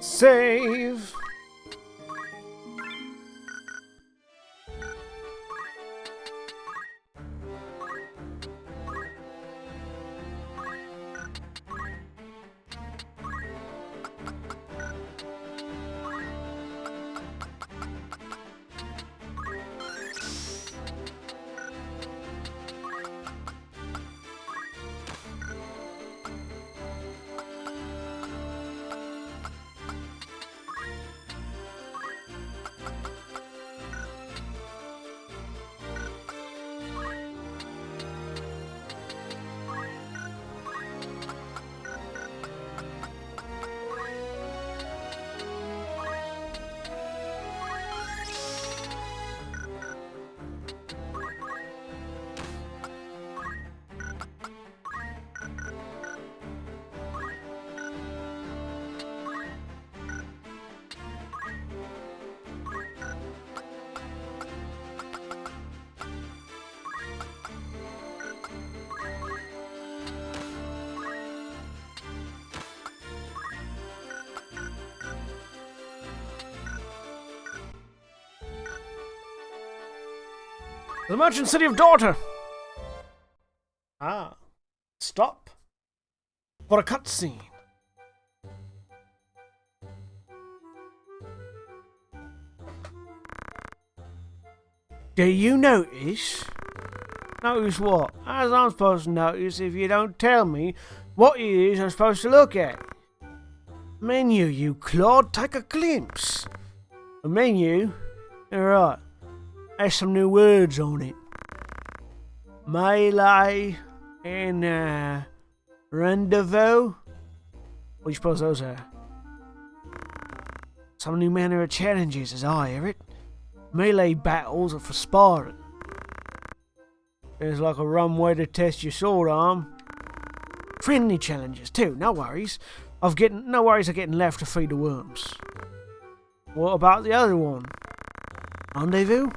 Save! The merchant city of Daughter! Ah. Stop. For a cutscene. Do you notice? Notice what? As I'm supposed to notice if you don't tell me what it is I'm supposed to look at. Menu, you clod, take a glimpse. A menu? Alright. There's some new words on it. Melee and rendezvous. What do you suppose those are? Some new manner of challenges as I hear it. Melee battles are for sparring. There's like a rum way to test your sword arm. Friendly challenges too, no worries. No worries of getting left to feed the worms. What about the other one? Rendezvous?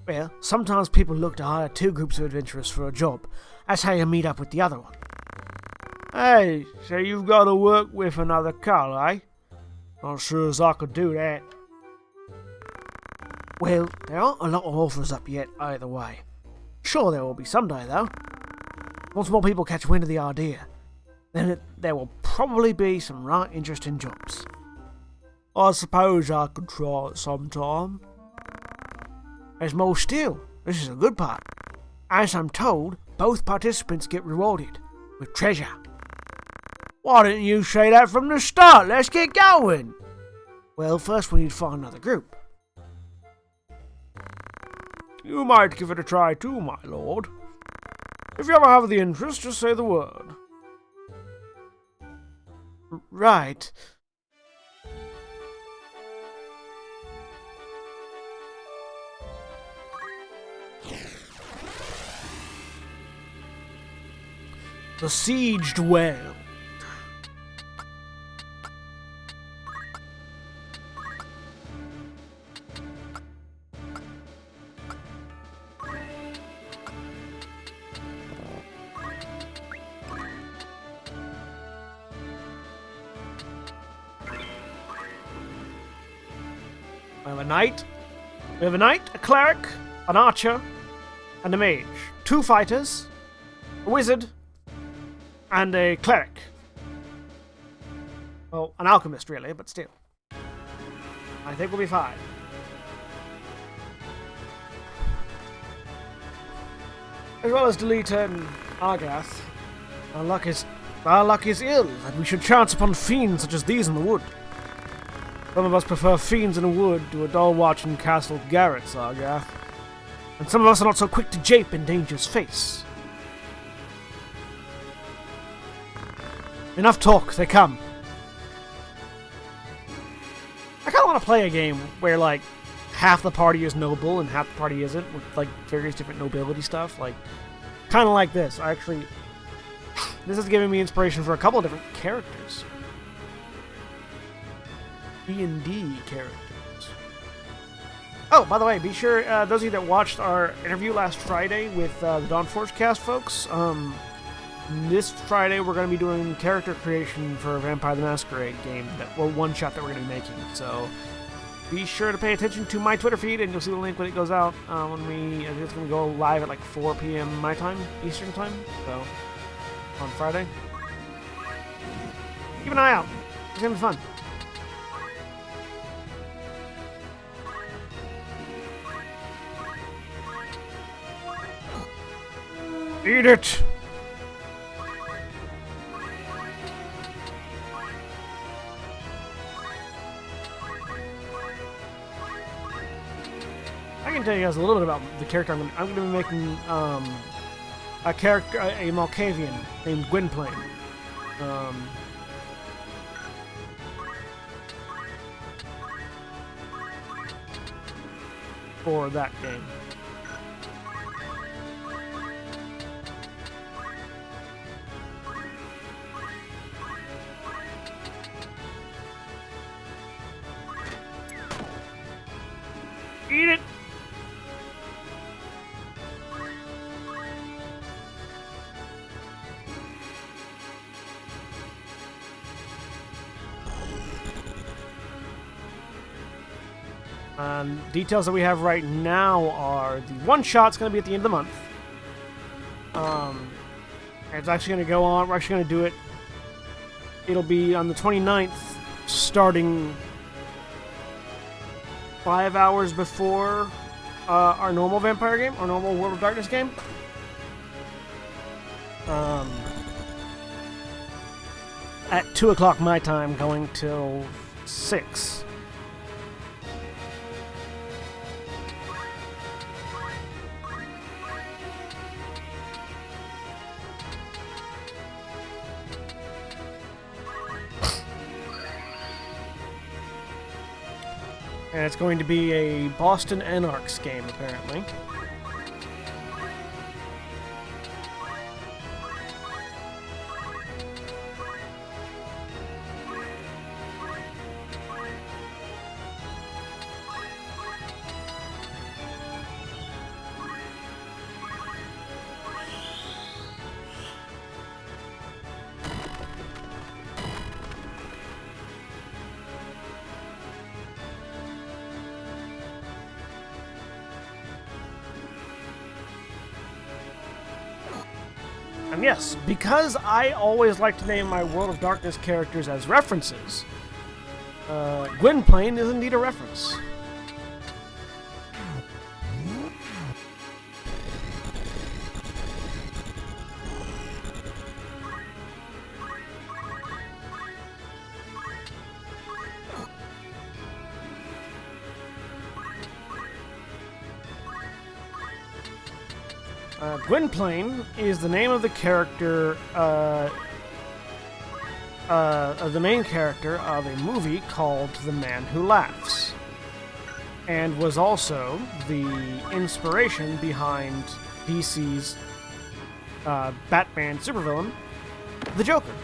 Well, sometimes people look to hire two groups of adventurers for a job. That's how you meet up with the other one. Hey, so you've got to work with another cull, eh? Not sure as I could do that. Well, there aren't a lot of offers up yet either way. Sure there will be someday though. Once more people catch wind of the idea, then there will probably be some right interesting jobs. I suppose I could try it sometime. There's more still. This is a good part. As I'm told, both participants get rewarded with treasure. Why didn't you say that from the start? Let's get going. Well, first we need to find another group. You might give it a try too, my lord. If you ever have the interest, just say the word. Right. Besieged well. We have a knight, a cleric, an archer, and a mage. 2 fighters, a wizard, and a cleric. Well, an alchemist, really, but still. I think we'll be fine. As well as Delita and Argath, our luck is ill, and we should chance upon fiends such as these in the wood. Some of us prefer fiends in the wood to a dull watch in Castle Garrett's, Argath. And some of us are not so quick to jape in danger's face. Enough talk, they come. I kinda wanna play a game where, like, half the party is noble and half the party isn't, with, like, various different nobility stuff. Like, kinda like this. This is giving me inspiration for a couple of different characters. D&D characters. Oh, by the way, be sure, those of you that watched our interview last Friday with the Dawnforge cast folks, this Friday we're going to be doing character creation for Vampire the Masquerade game, or one-shot that we're going to be making. So be sure to pay attention to my Twitter feed, and you'll see the link when it goes out. I think it's going to go live at like 4 p.m. my time, Eastern time, so on Friday. Keep an eye out. It's going to be fun. Eat it! I can tell you guys a little bit about the character I'm going to be making. A character, a Malkavian named Gwynplaine. For that game. Eat it! Details that we have right now are the one-shot's going to be at the end of the month. It's actually going to go on. We're actually going to do it. It'll be on the 29th, starting 5 hours before our normal vampire game, our normal World of Darkness game. At 2 o'clock my time, going till 6. And it's going to be a Boston Anarchs game, apparently. And yes, because I always like to name my World of Darkness characters as references, Gwynplaine is indeed a reference. Gwynplaine is the name of the character, of the main character of a movie called The Man Who Laughs, and was also the inspiration behind DC's Batman supervillain, the Joker.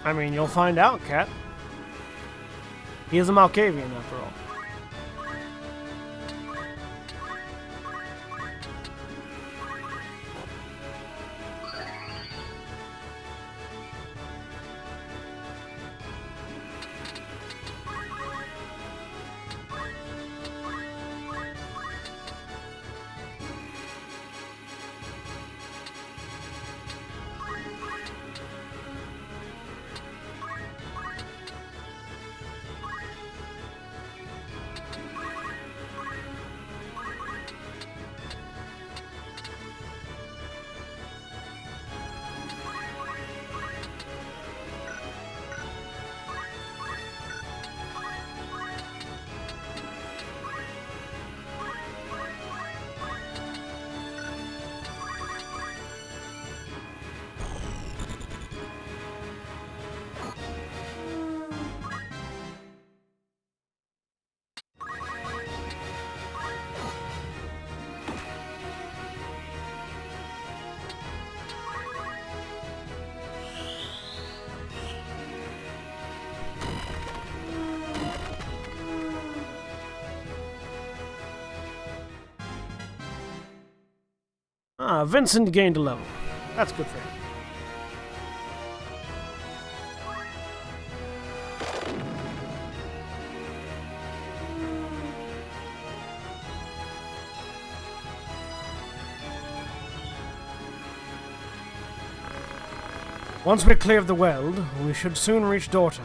I mean, you'll find out, Cat. He is a Malkavian, after all. Ah, Vincent gained a level. That's good for him. Once we're clear of the weld, we should soon reach Daughter.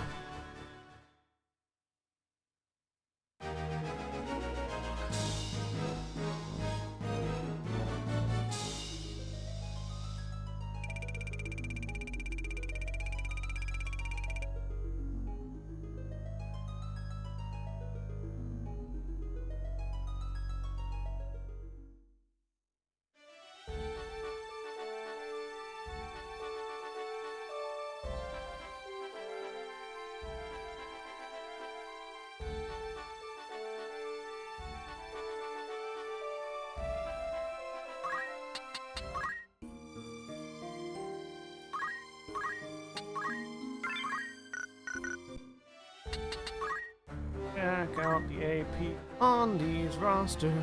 Check out the AP on these rosters.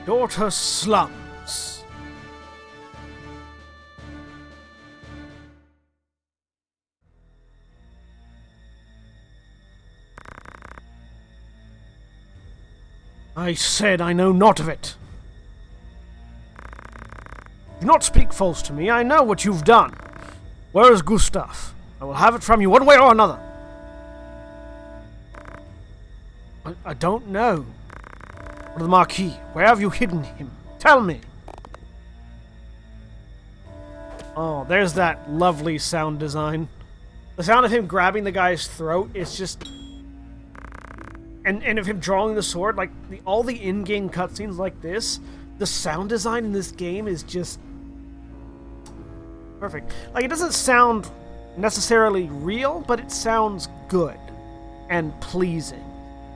Daughter slums. I said I know not of it. Do not speak false to me. I know what you've done. Where is Gustav? I will have it from you one way or another. I don't know. The Marquis, where have you hidden him? Tell me. Oh, there's that lovely sound design. The sound of him grabbing the guy's throat is just... And of him drawing the sword, like, all the in-game cutscenes like this, the sound design in this game is just... perfect. Like, it doesn't sound necessarily real, but it sounds good and pleasing.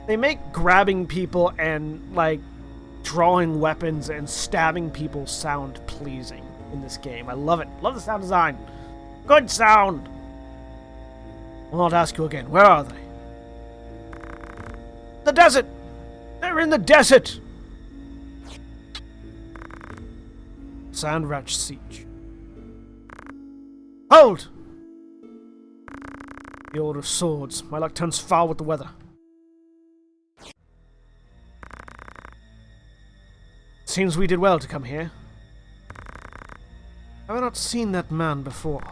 They make grabbing people and, like, drawing weapons and stabbing people sound pleasing in this game. I love it. Love the sound design. Good sound! I'll not ask you again. Where are they? The desert! They're in the desert! Sandratch Siege. Hold! The order of swords. My luck turns foul with the weather. seems we did well to come here. Have I not seen that man before?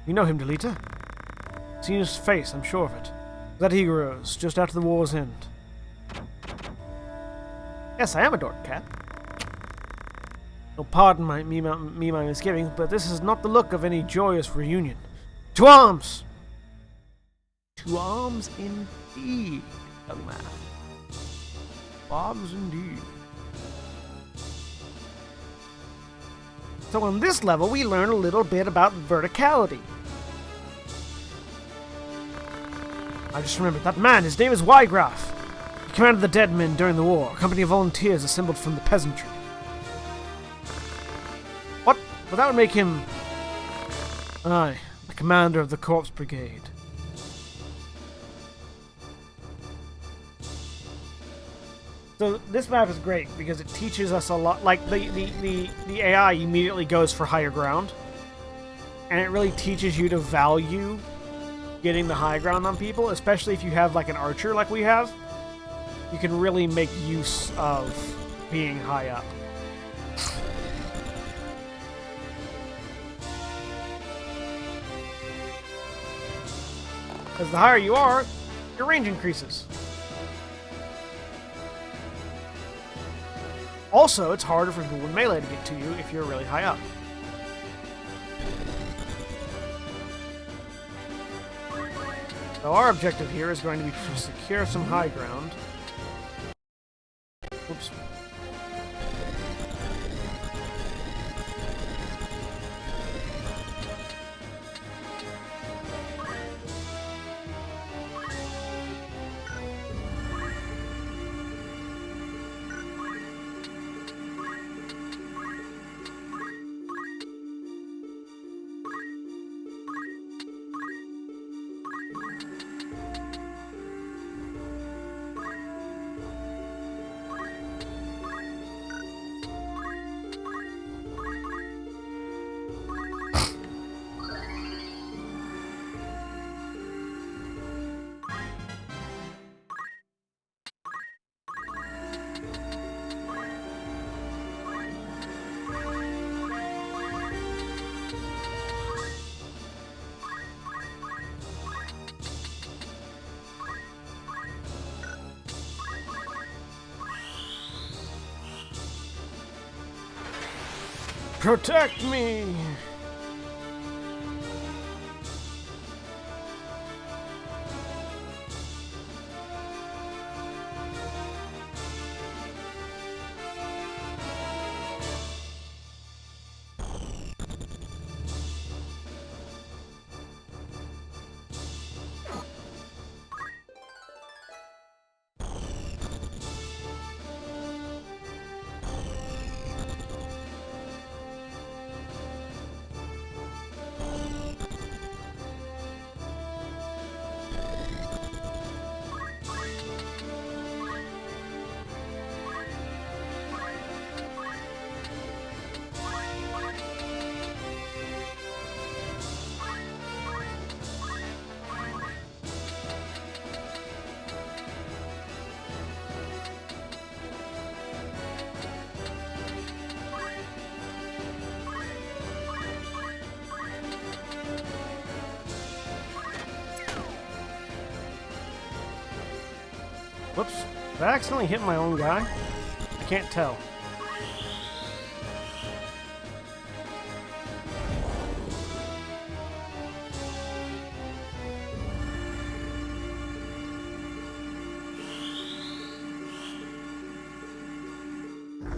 You know him, Delita? Seen his face, I'm sure of it. That he grows, just after the war's end. Yes, I am a dork cat. Oh, pardon my misgivings, but this is not the look of any joyous reunion. To arms! To arms indeed, young man. Arms indeed. So on this level, we learn a little bit about verticality. I just remembered that man, his name is Wygraf. He commanded the dead men during the war, a company of volunteers assembled from the peasantry. What? Well, that would make him... Aye, the commander of the Corpse Brigade. So this map is great because it teaches us a lot. Like the AI immediately goes for higher ground, and it really teaches you to value getting the high ground on people, especially if you have like an archer like we have. You can really make use of being high up. Because the higher you are, your range increases. Also, it's harder for people with melee to get to you if you're really high up. So our objective here is going to be to secure some high ground. Oops. Protect me! Whoops. Did I accidentally hit my own guy? I can't tell.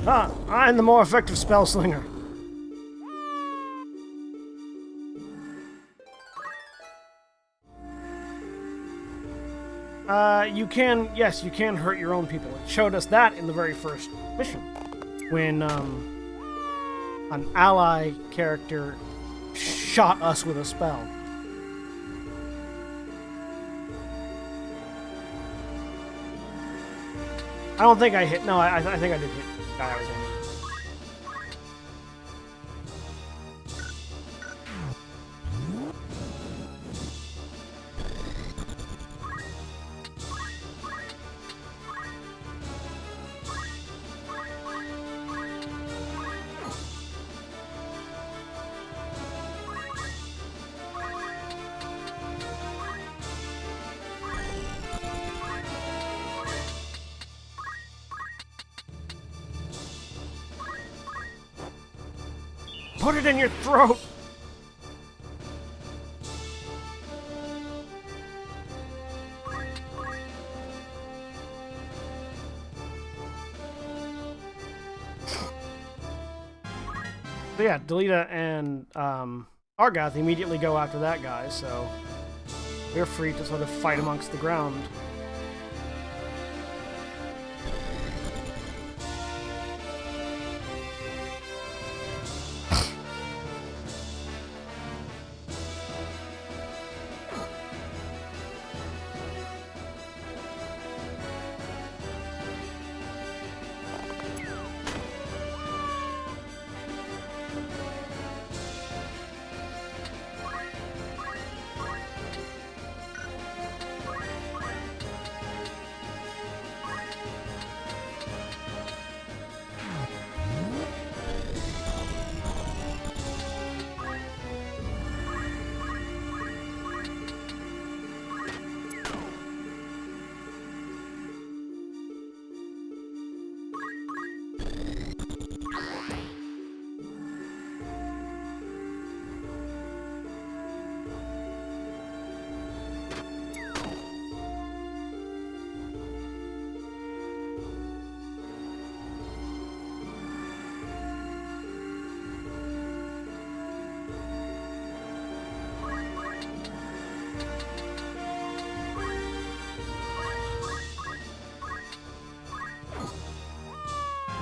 Ah, I'm the more effective spell slinger. You can, yes, you can hurt your own people. It showed us that in the very first mission, when an ally character shot us with a spell. I don't think I hit. No, I think I did hit the guy I was aiming. Put it in your throat! So yeah, Delita and Argath immediately go after that guy, so we're free to sort of fight amongst the ground.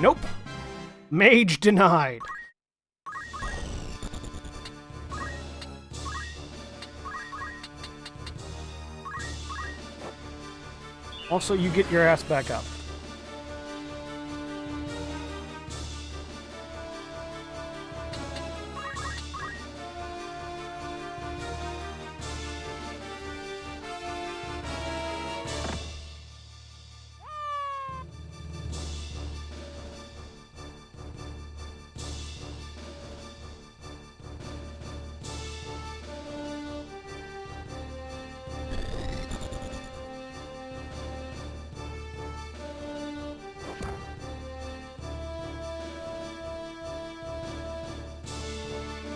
Nope. Mage denied. Also, you get your ass back up.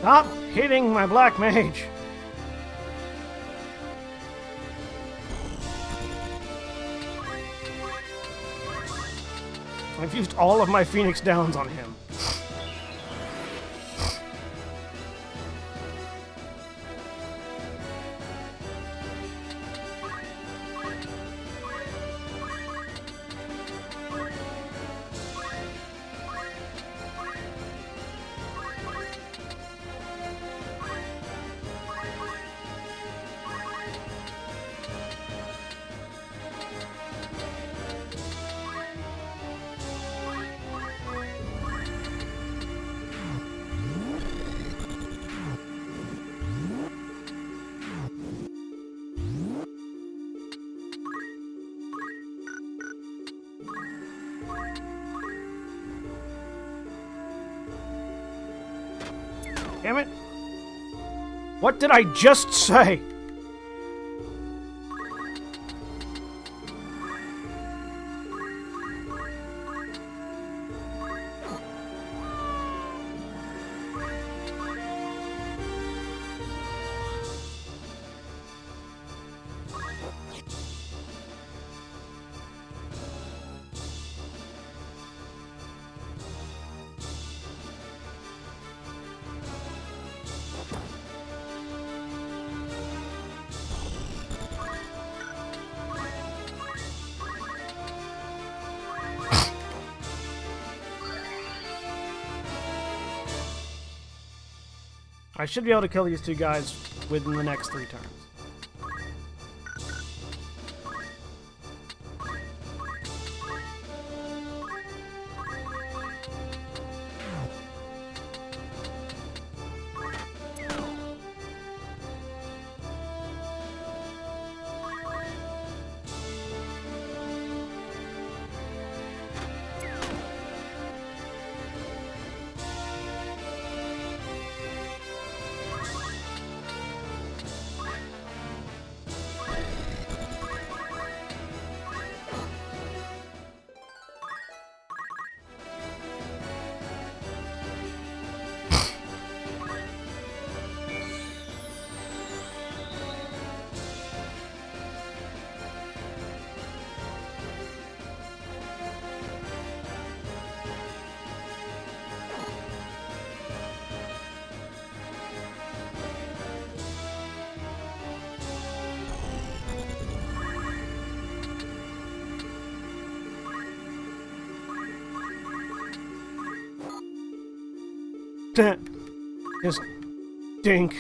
Stop hitting my black mage! I've used all of my Phoenix Downs on him. Damn it. What did I just say? I should be able to kill these two guys within the next 3 turns. Just dink.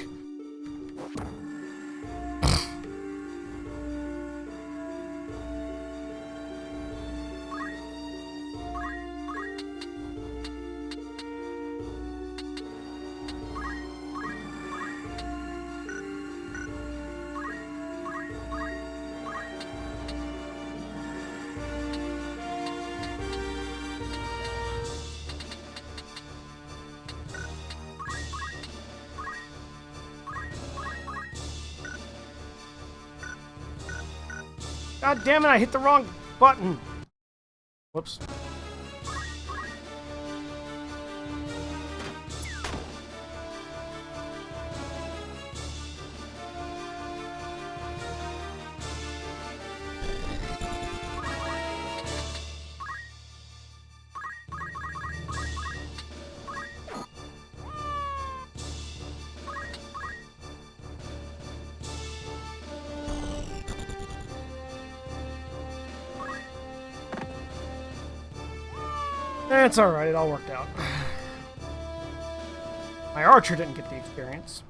God damn it, I hit the wrong button. Whoops. It's alright, it all worked out. My archer didn't get the experience.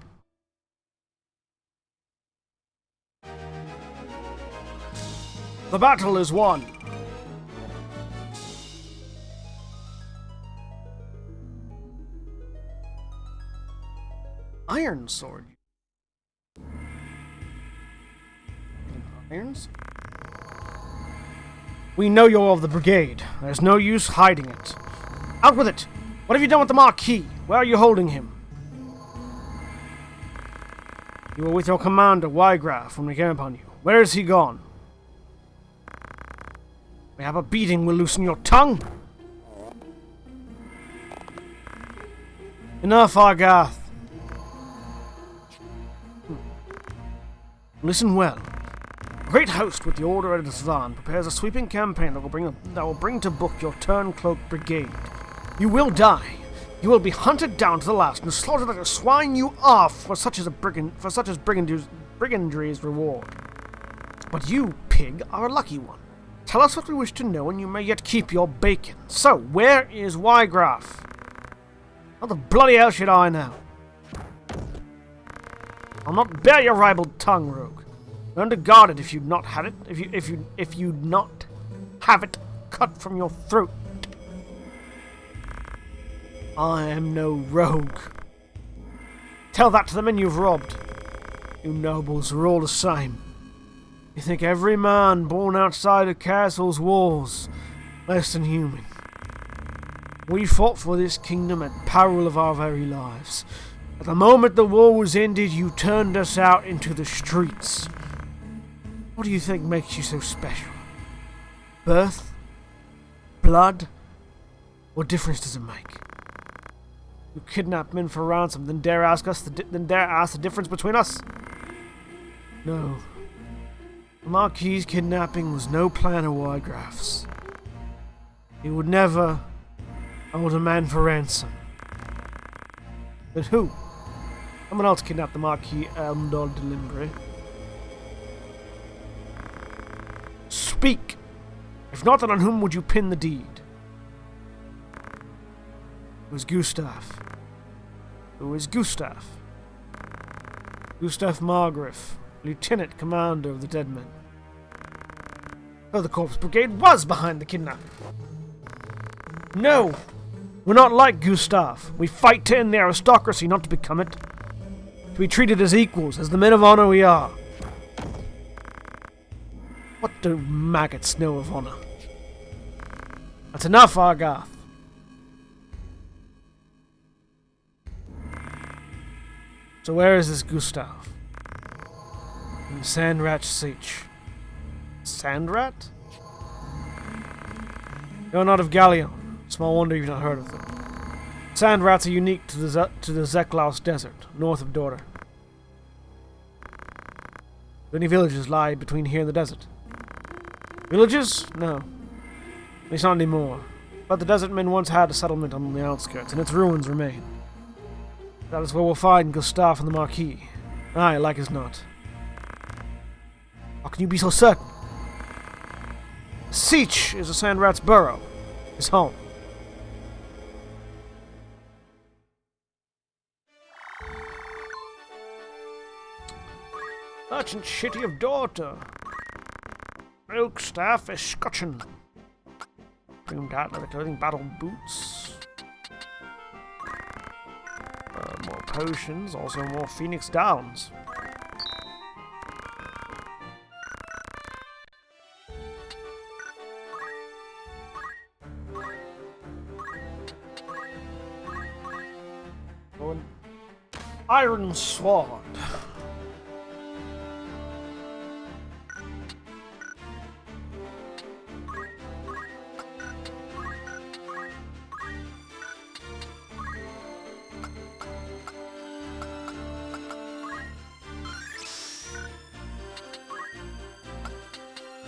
The battle is won. Iron sword. Irons? We know you're of the brigade. There's no use hiding it. Out with it! What have you done with the Marquis? Where are you holding him? You were with your commander, Wygraf, when we came upon you. Where is he gone? We have a beating will loosen your tongue. Enough, Argath. Listen well. A great host with the Order at Svan prepares a sweeping campaign that will bring to book your Turncloak Brigade. You will die. You will be hunted down to the last and slaughtered like a swine you are for such as brigandry's reward. But you, pig, are a lucky one. Tell us what we wish to know, and you may yet keep your bacon. So, where is Wygraf? How the bloody hell should I know? I'll not bear your ribald tongue, rogue. Learn to guard it if you'd not have it. If you'd not have it cut from your throat. I am no rogue. Tell that to the men you've robbed. You nobles are all the same. You think every man born outside a castle's walls less than human. We fought for this kingdom at peril of our very lives. At the moment the war was ended, you turned us out into the streets. What do you think makes you so special? Birth? Blood? What difference does it make? You kidnap men for ransom, then dare ask the difference between us? No. The Marquis' kidnapping was no plan of Wygraf's. He would never hold a man for ransom. But who? Someone else kidnapped the Marquis Elmdor de Limbre. Speak! If not, then on whom would you pin the deed? It was Gustav. Who is Gustav? Gustav Margrave, Lieutenant Commander of the Dead Men. Oh, the Corpse Brigade was behind the kidnapping. No! We're not like Gustav. We fight to end the aristocracy, not to become it. To be treated as equals, as the men of honor we are. What do maggots know of honor? That's enough, Argath. So where is this Gustav? In the Sandrat Siege. Sandrat? You're not of Galleon. Small wonder you've not heard of them. Sandrats are unique to the Zeklaus Desert, north of Dora. Do any villages lie between here and the desert? Villages? No. At least not anymore. But the desert men once had a settlement on the outskirts, and its ruins remain. That is where we'll find Gustav and the Marquis. Aye, like as not. How can you be so certain? Siege is a Sandrat's burrow. His home. merchant city of Dorter. Oak staff escutcheon. Plumed hat, leather clothing, battle boots. More potions, also more Phoenix Downs. Iron sword.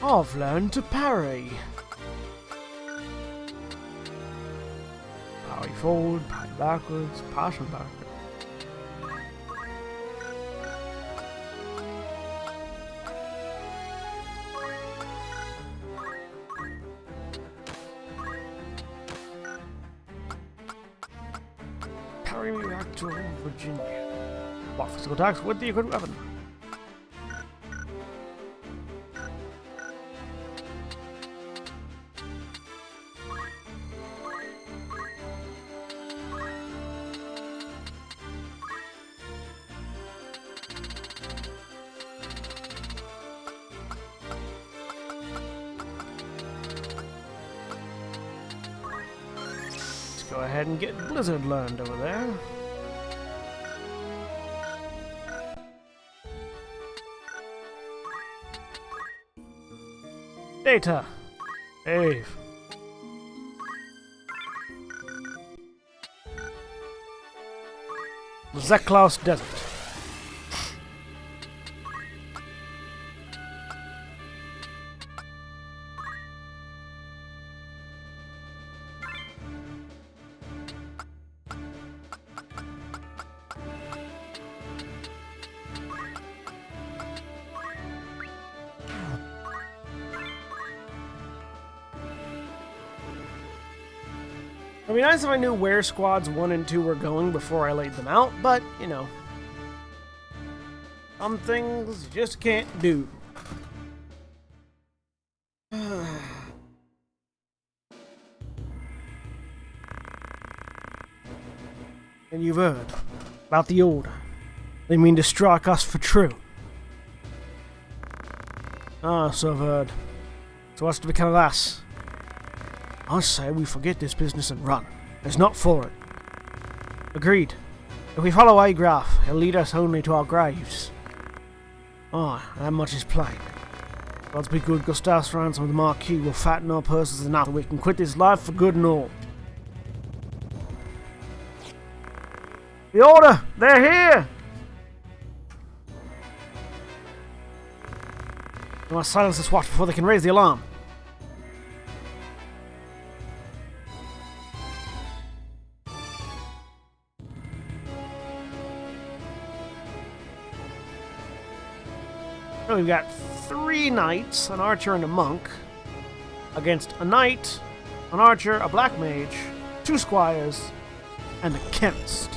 I've learned to parry. Parry forward, parry backwards, partial backwards. Parry me back to Virginia. Block physical attacks with the equipped weapon. Go ahead and get Blizzard learned over there. Data. Dave. Zeklaus Desert. It'd be nice if I knew where squads 1 and 2 were going before I laid them out, but, you know. Some things you just can't do. And you've heard about the Order. They mean to strike us for true. Ah, so I've heard. So what's to become of us? I say we forget this business and run. It's not for it. Agreed. If we follow Agraf, he'll lead us only to our graves. Ah, that much is plain. God's be good, Gustav's ransom of the Marquis will fatten our purses enough that we can quit this life for good and all. The Order! They're here! We must silence this watch before they can raise the alarm. So we've got 3 knights, an archer and a monk, against a knight, an archer, a black mage, 2 squires, and a chemist.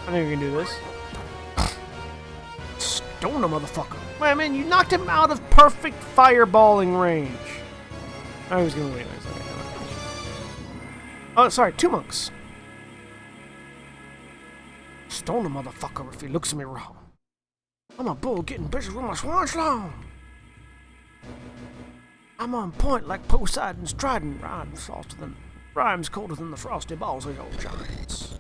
I think we can do this. Stone a motherfucker. Wait a minute, you knocked him out of perfect fireballing range. I was gonna wait. Oh, sorry, 2 monks. Stone a motherfucker if he looks at me wrong. I'm a bull getting busy with my swan song. I'm on point like Poseidon's trident. Rhymes colder than the frosty balls of old giants.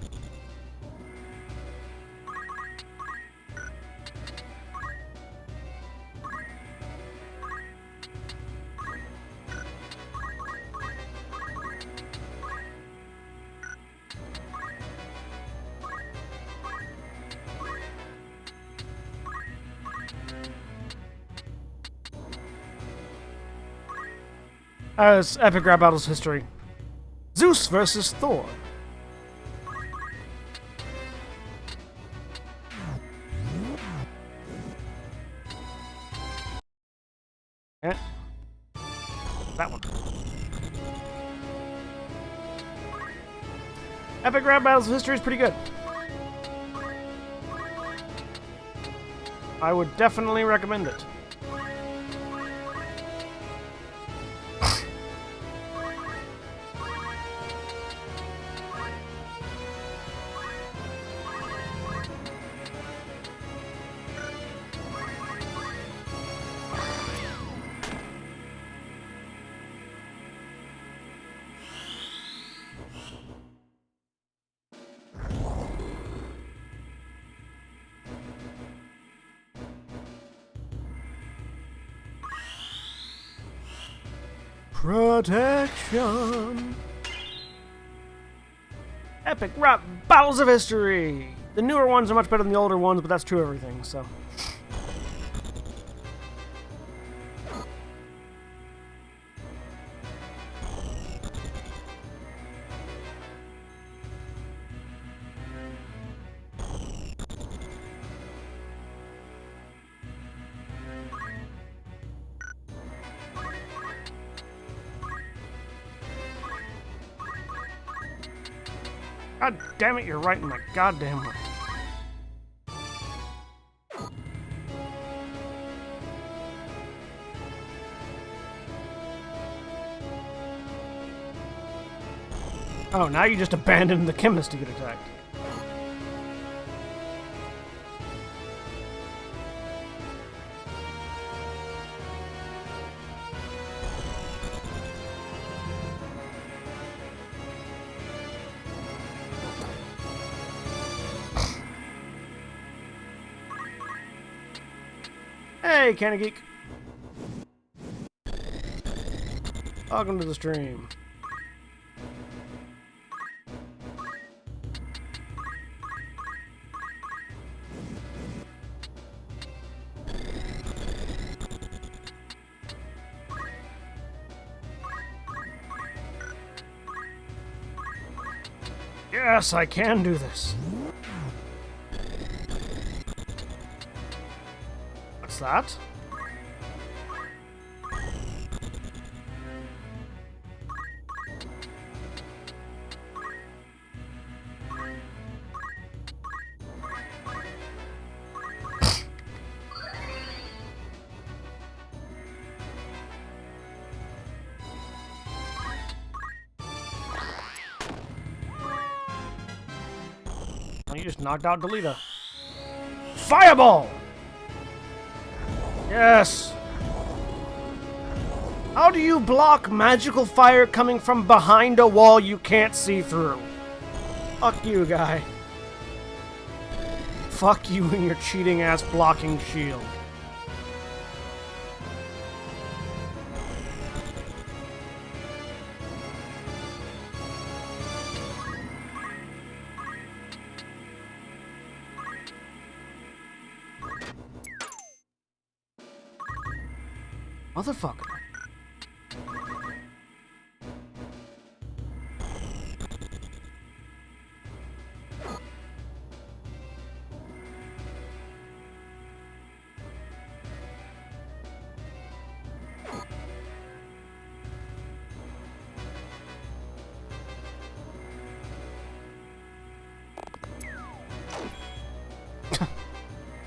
As epic rap battles history. Zeus versus Thor. Yeah. That one. Epic rap battles history is pretty good. I would definitely recommend it. Protection. Epic rap battles of history. The newer ones are much better than the older ones, but that's true of everything, so. God damn it, you're right in my goddamn way. Oh, now you just abandoned the chemist to get attacked. Hey, Canna Geek. Welcome to the stream. Yes, I can do this. What's that? You just knocked out Delita. Fireball! Yes! How do you block magical fire coming from behind a wall you can't see through? Fuck you, guy. Fuck you and your cheating ass blocking shield. Motherfucker.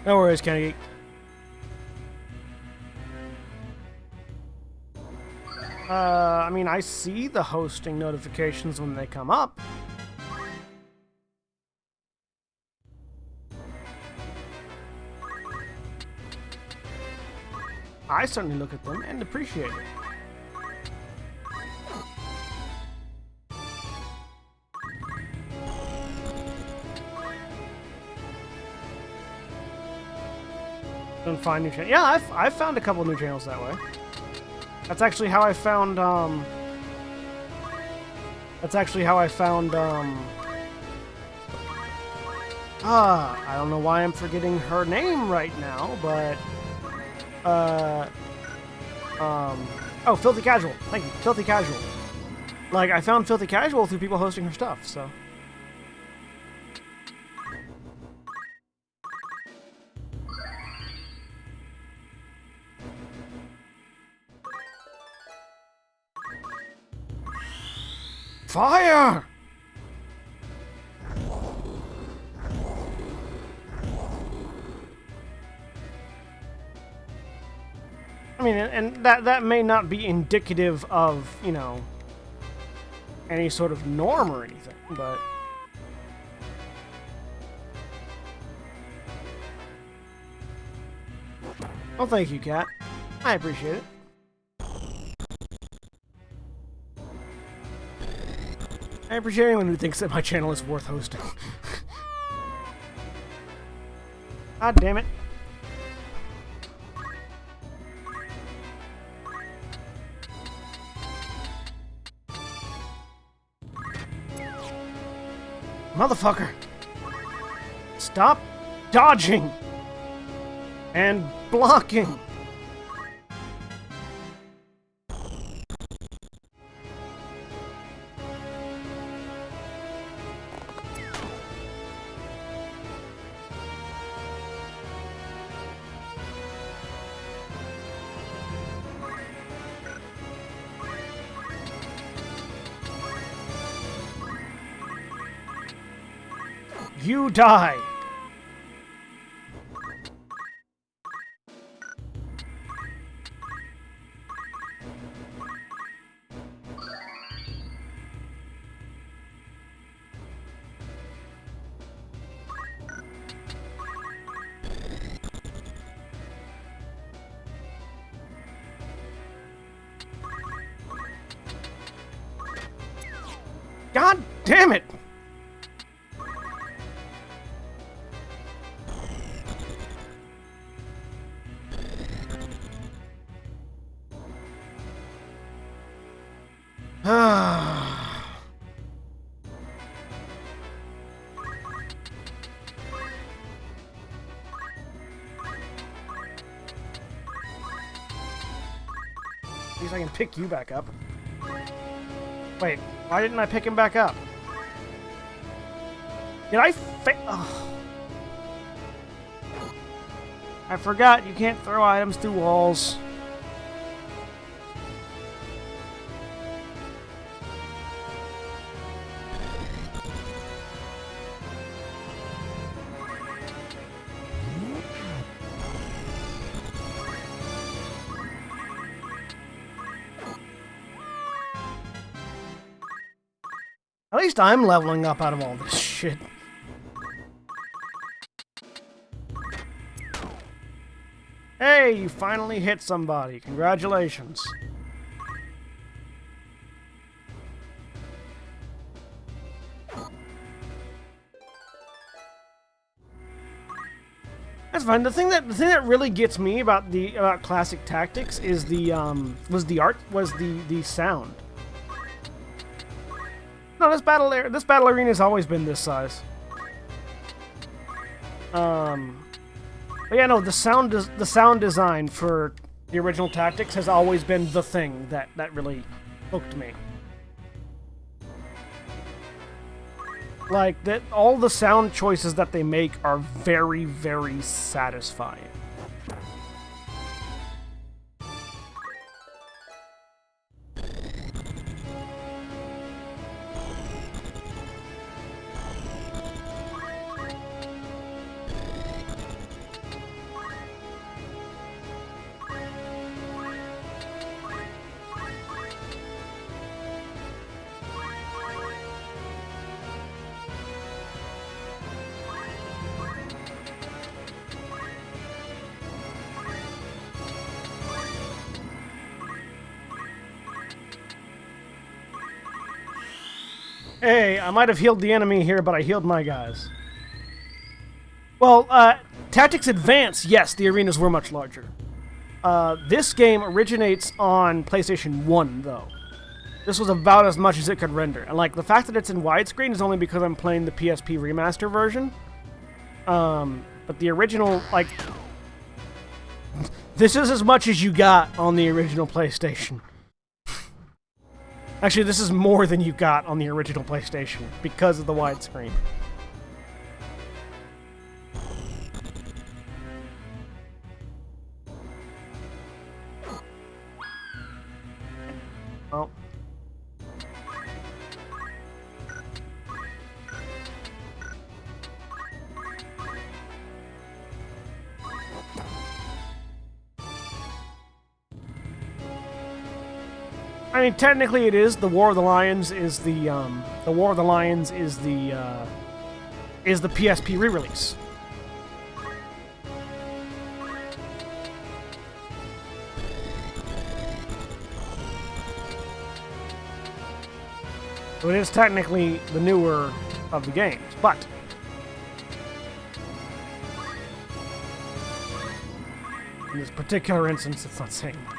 No worries, Kenny. I mean, I see the hosting notifications when they come up. I certainly look at them and appreciate it. Don't find new channels. Yeah, I've found a couple new channels that way. That's actually how I found, I don't know why I'm forgetting her name right now, but, oh, Filthy Casual. Thank you, Filthy Casual. Like, I found Filthy Casual through people hosting her stuff, so. Fire! mean, and that may not be indicative of, you know, any sort of norm or anything, but... Well, thank you, Kat. I appreciate it. I appreciate anyone who thinks that my channel is worth hosting. God damn it. Motherfucker! Stop dodging! And blocking! You die! God damn it! At least I can pick you back up. Wait, why didn't I pick him back up? Did I oh. I forgot you can't throw items through walls. At least I'm leveling up out of all this shit. Hey, you finally hit somebody. Congratulations. That's fine. The thing that really gets me about classic tactics is the sound. No, this battle arena has always been this size. But yeah, no, the sound design for the original Tactics has always been the thing that really hooked me. Like that, all the sound choices that they make are very, very satisfying. Hey, I might have healed the enemy here, but I healed my guys. Well, Tactics Advance, yes, the arenas were much larger. This game originates on PlayStation 1, though. This was about as much as it could render. And, like, the fact that it's in widescreen is only because I'm playing the PSP remaster version. But the original, like... This is as much as you got on the original PlayStation. Actually, this is more than you got on the original PlayStation because of the widescreen. Oh. I mean, technically it is. The War of the Lions is the PSP re-release. So it is technically the newer of the games, but in this particular instance, it's not saying much.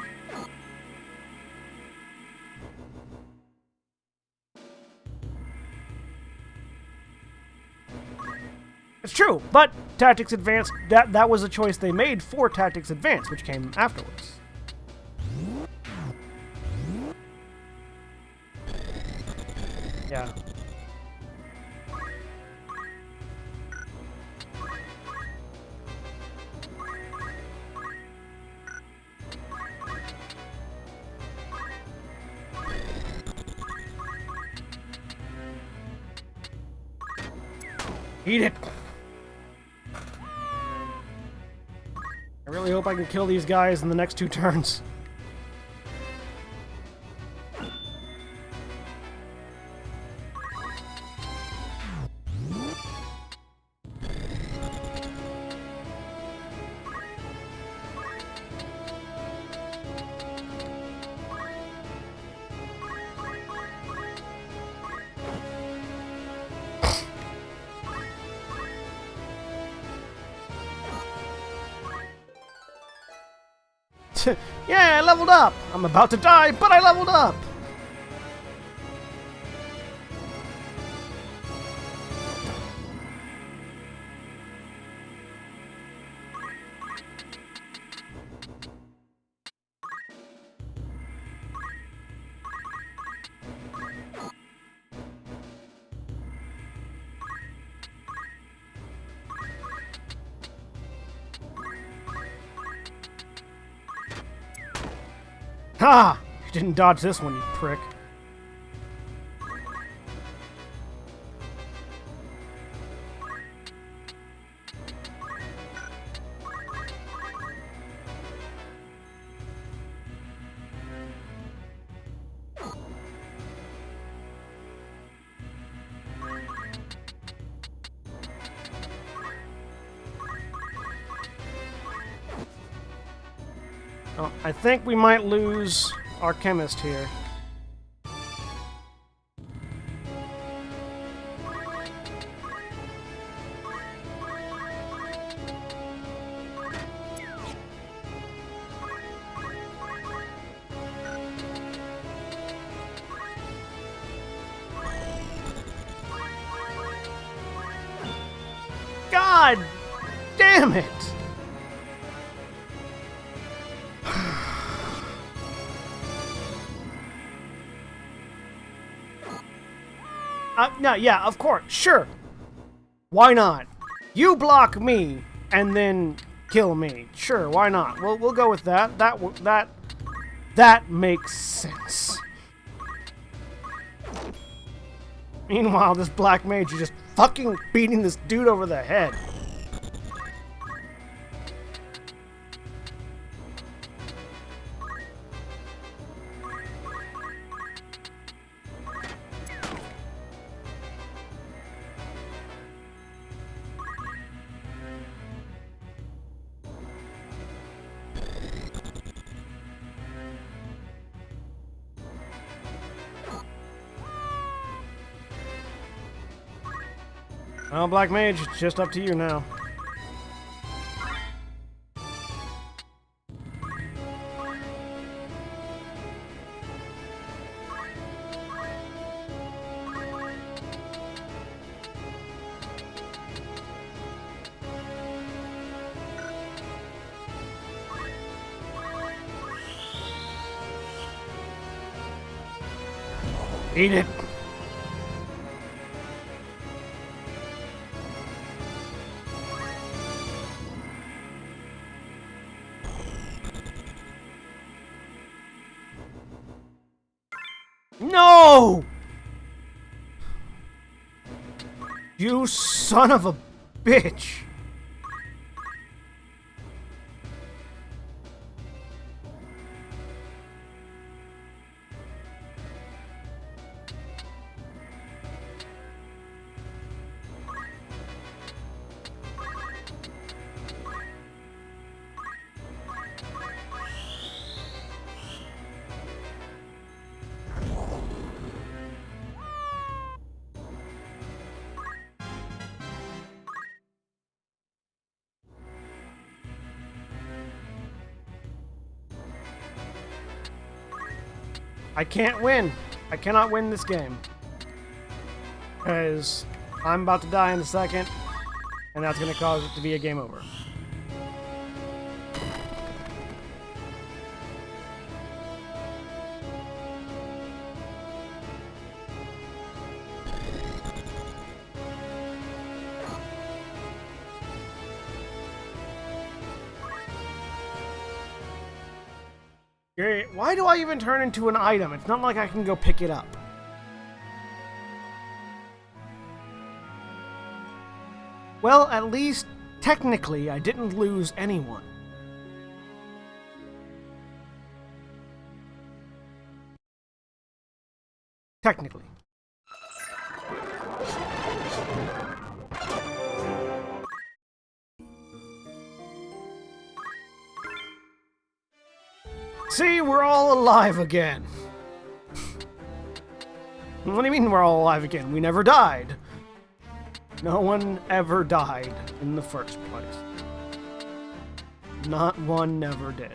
It's true, but Tactics Advance, that was a choice they made for Tactics Advance, which came afterwards. Yeah. Eat it! I really hope I can kill these guys in the next 2 turns. Yeah, I leveled up! I'm about to die, but I leveled up! Ha! You didn't dodge this one, you prick. Oh, I think we might lose our chemist here. God damn it! No, yeah, of course, sure. Why not? You block me and then kill me. Sure, why not? We'll go with that. That makes sense. Meanwhile, this black mage is just fucking beating this dude over the head. Well, Black Mage, it's just up to you now. Eat it. No! You son of a bitch! I can't win. I cannot win this game. Because I'm about to die in a second, and that's going to cause it to be a game over. Why do I even turn into an item? It's not like I can go pick it up. Well, at least, technically, I didn't lose anyone. Technically. See, we're all alive again. What do you mean we're all alive again? We never died. No one ever died in the first place. Not one never did.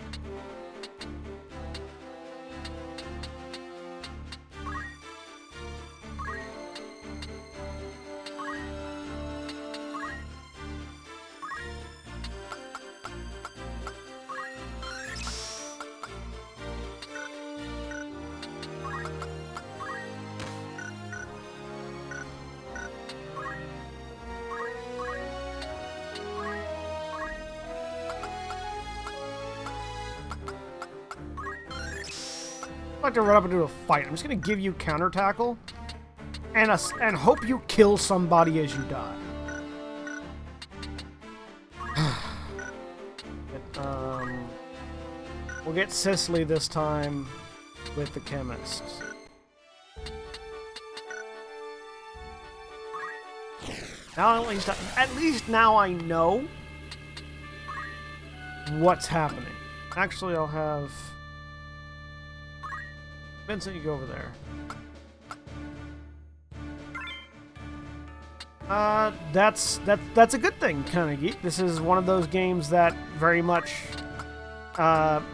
I'd like to run up and do a fight. I'm just gonna give you counter tackle and hope you kill somebody as you die. We'll get Cicely this time with the chemists. Now at least now I know what's happening. Actually, I'll have Vincent, you go over there. That's a good thing, kinda geek. This is one of those games that very much I'm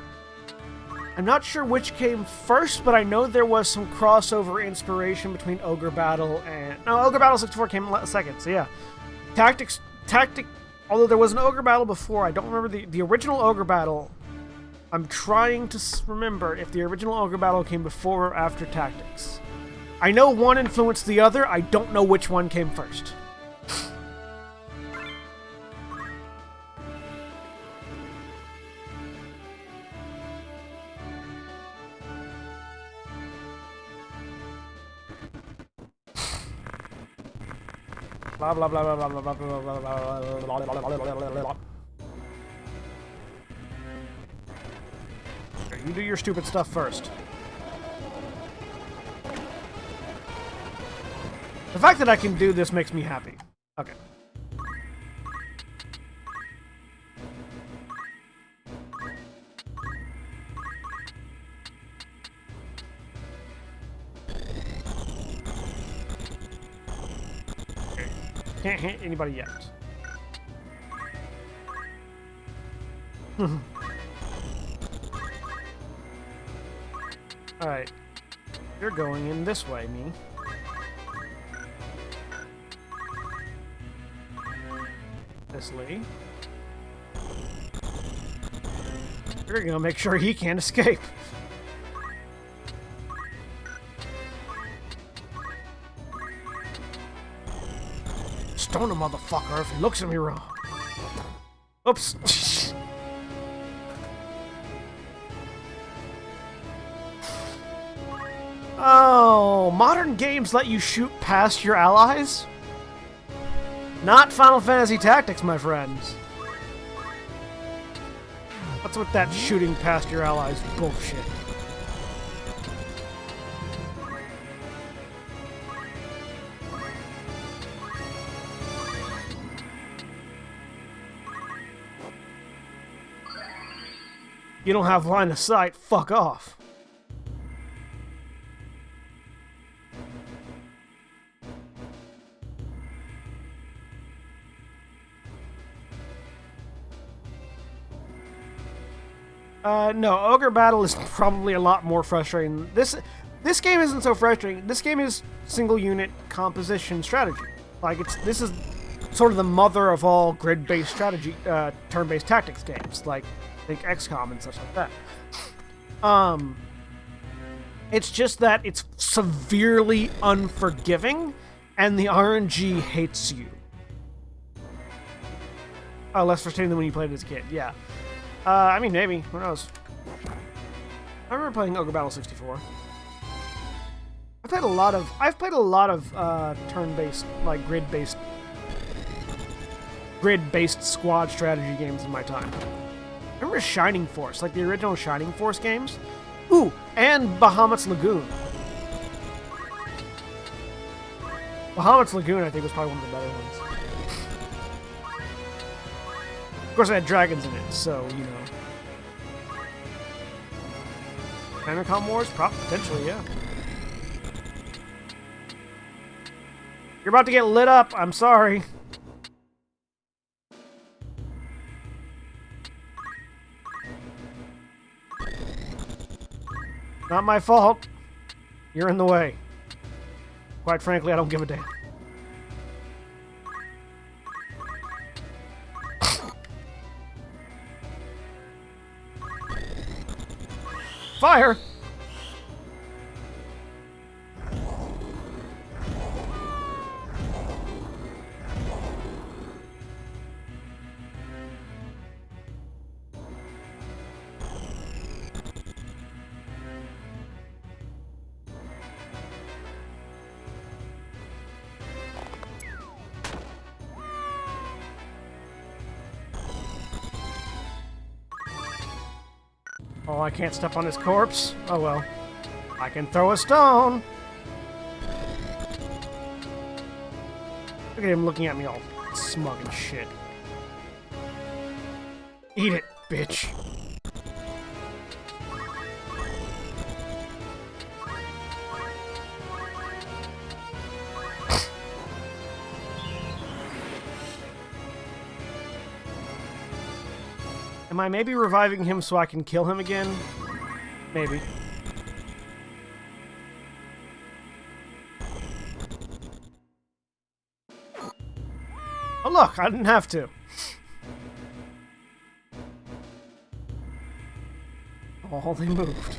not sure which came first, but I know there was some crossover inspiration between Ogre Battle and... No, Ogre Battle 64 came second, so yeah. Although there was an Ogre Battle before, I don't remember the original Ogre Battle. I'm trying to remember if the original Ogre Battle came before or after Tactics. I know one influenced the other, I don't know which one came first. Blah blah blah blah blah blah blah blah blah blah blah. You do your stupid stuff first. The fact that I can do this makes me happy. Okay. Can't hit anybody yet. Alright. You're going in this way, me. This Lee. You're gonna make sure he can't escape. Stone a motherfucker if he looks at me wrong. Oops. Oh, modern games let you shoot past your allies? Not Final Fantasy Tactics, my friends. What's with that shooting past your allies bullshit? You don't have line of sight, fuck off. No, Ogre Battle is probably a lot more frustrating. This game isn't so frustrating. This game is single unit composition strategy. Like this is sort of the mother of all grid-based strategy, turn-based tactics games, like think XCOM and such like that. It's just that it's severely unforgiving, and the RNG hates you. Oh, less frustrating than when you played it as a kid. Yeah. I mean, maybe. Who knows? I remember playing Ogre Battle 64. I've played a lot of turn-based, like grid-based squad strategy games in my time. I remember Shining Force, like the original Shining Force games. Ooh, and Bahamut's Lagoon. Bahamut's Lagoon, I think, was probably one of the better ones. Of course, it had dragons in it, so, you know. Famicom Wars? Potentially, yeah. You're about to get lit up. I'm sorry. Not my fault. You're in the way. Quite frankly, I don't give a damn. Fire! Oh, I can't step on his corpse? Oh well. I can throw a stone! Look at him looking at me all smug and shit. Eat it, bitch. Am I maybe reviving him so I can kill him again? Maybe. Oh look, I didn't have to. Oh, they moved.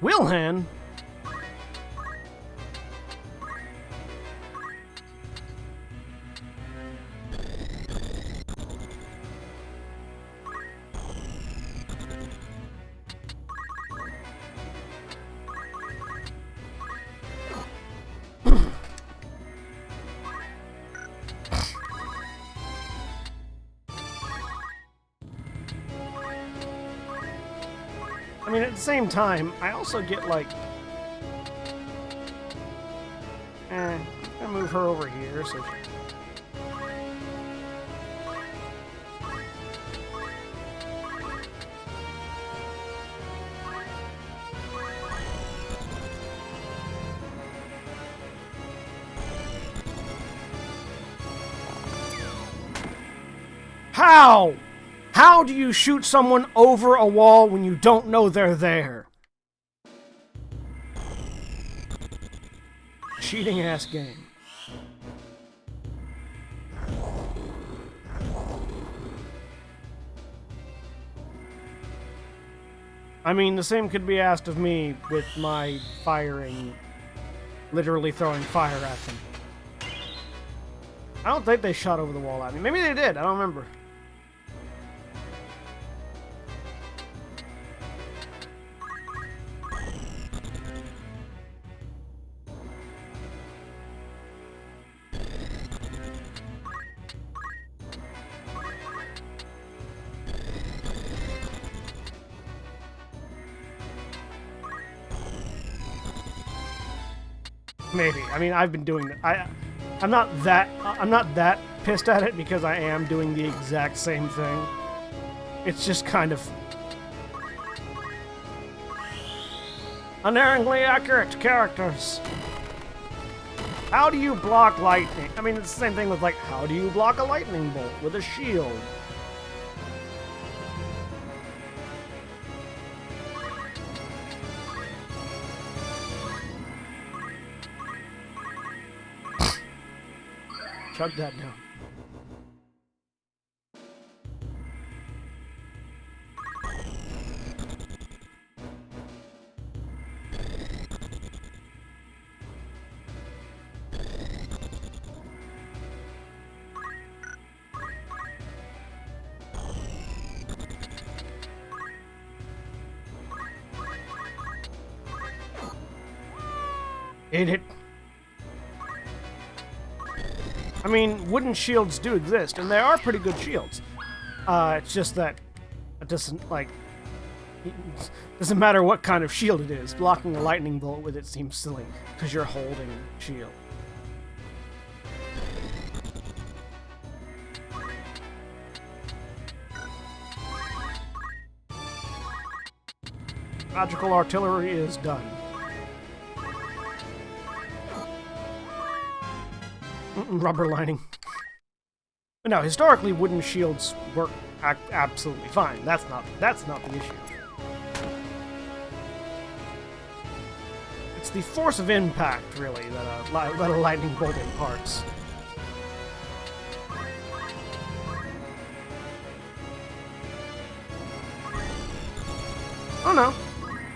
Wilhan? I mean, at the same time, I also get, like... I'm gonna move her over here, so... How? How do you shoot someone over a wall when you don't know they're there? Cheating ass game. I mean, the same could be asked of me with my firing, literally throwing fire at them. I don't think they shot over the wall at me. Maybe they did, I don't remember. Maybe. I mean, I've been doing that. I'm not that pissed at it because I am doing the exact same thing. It's just kind of Unerringly accurate characters. How do you block lightning? I mean, it's the same thing with, like, how do you block a lightning bolt with a shield? Chug that down. Hit it. I mean, wooden shields do exist, and they are pretty good shields. It's just that it doesn't, like, it doesn't matter what kind of shield it is. Blocking a lightning bolt with it seems silly, because you're holding a shield. Magical artillery is done. Rubber lining. But no, historically, wooden shields work absolutely fine. That's not the issue. It's the force of impact, really, that a lightning bolt imparts. Oh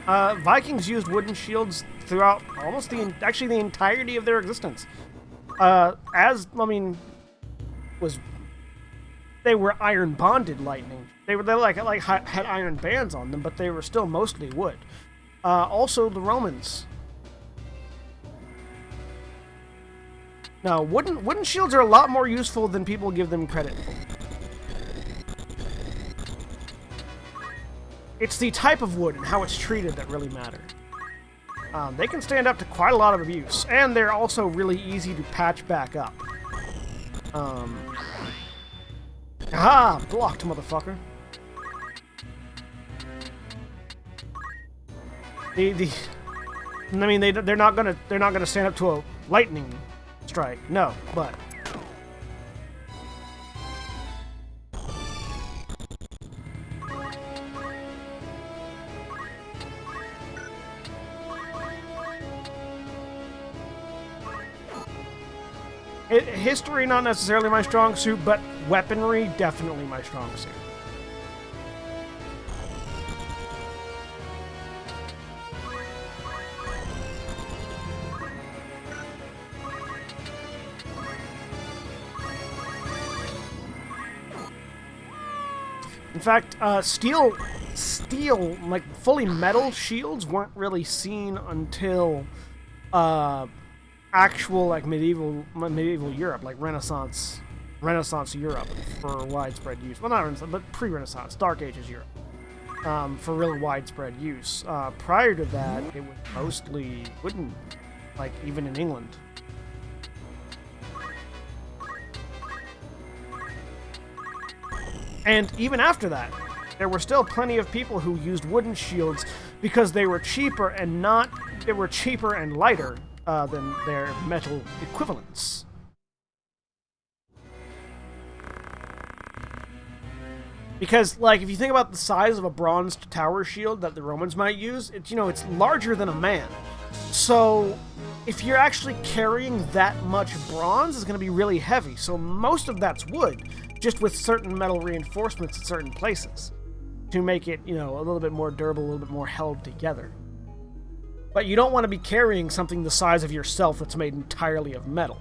no. Vikings used wooden shields throughout almost actually the entirety of their existence. They were iron bonded lightning. They had iron bands on them, but they were still mostly wood. Also the Romans. Now, wooden shields are a lot more useful than people give them credit for. It's the type of wood and how it's treated that really matter. They can stand up to quite a lot of abuse, and they're also really easy to patch back up. Aha! Blocked, motherfucker. I mean, they're not gonna stand up to a lightning strike. No, but history not necessarily my strong suit, but weaponry definitely my strong suit. In fact, steel, like fully metal shields weren't really seen until actual like medieval Europe, like Renaissance Europe for widespread use. Well, not Renaissance, but pre-Renaissance, Dark Ages Europe, for really widespread use. Prior to that, it was mostly wooden, like even in England. And even after that, there were still plenty of people who used wooden shields because they were cheaper and lighter than their metal equivalents. Because, like, if you think about the size of a bronzed tower shield that the Romans might use, it's larger than a man. So, if you're actually carrying that much bronze, it's going to be really heavy. So most of that's wood, just with certain metal reinforcements in certain places to make it, a little bit more durable, a little bit more held together. But you don't want to be carrying something the size of yourself that's made entirely of metal.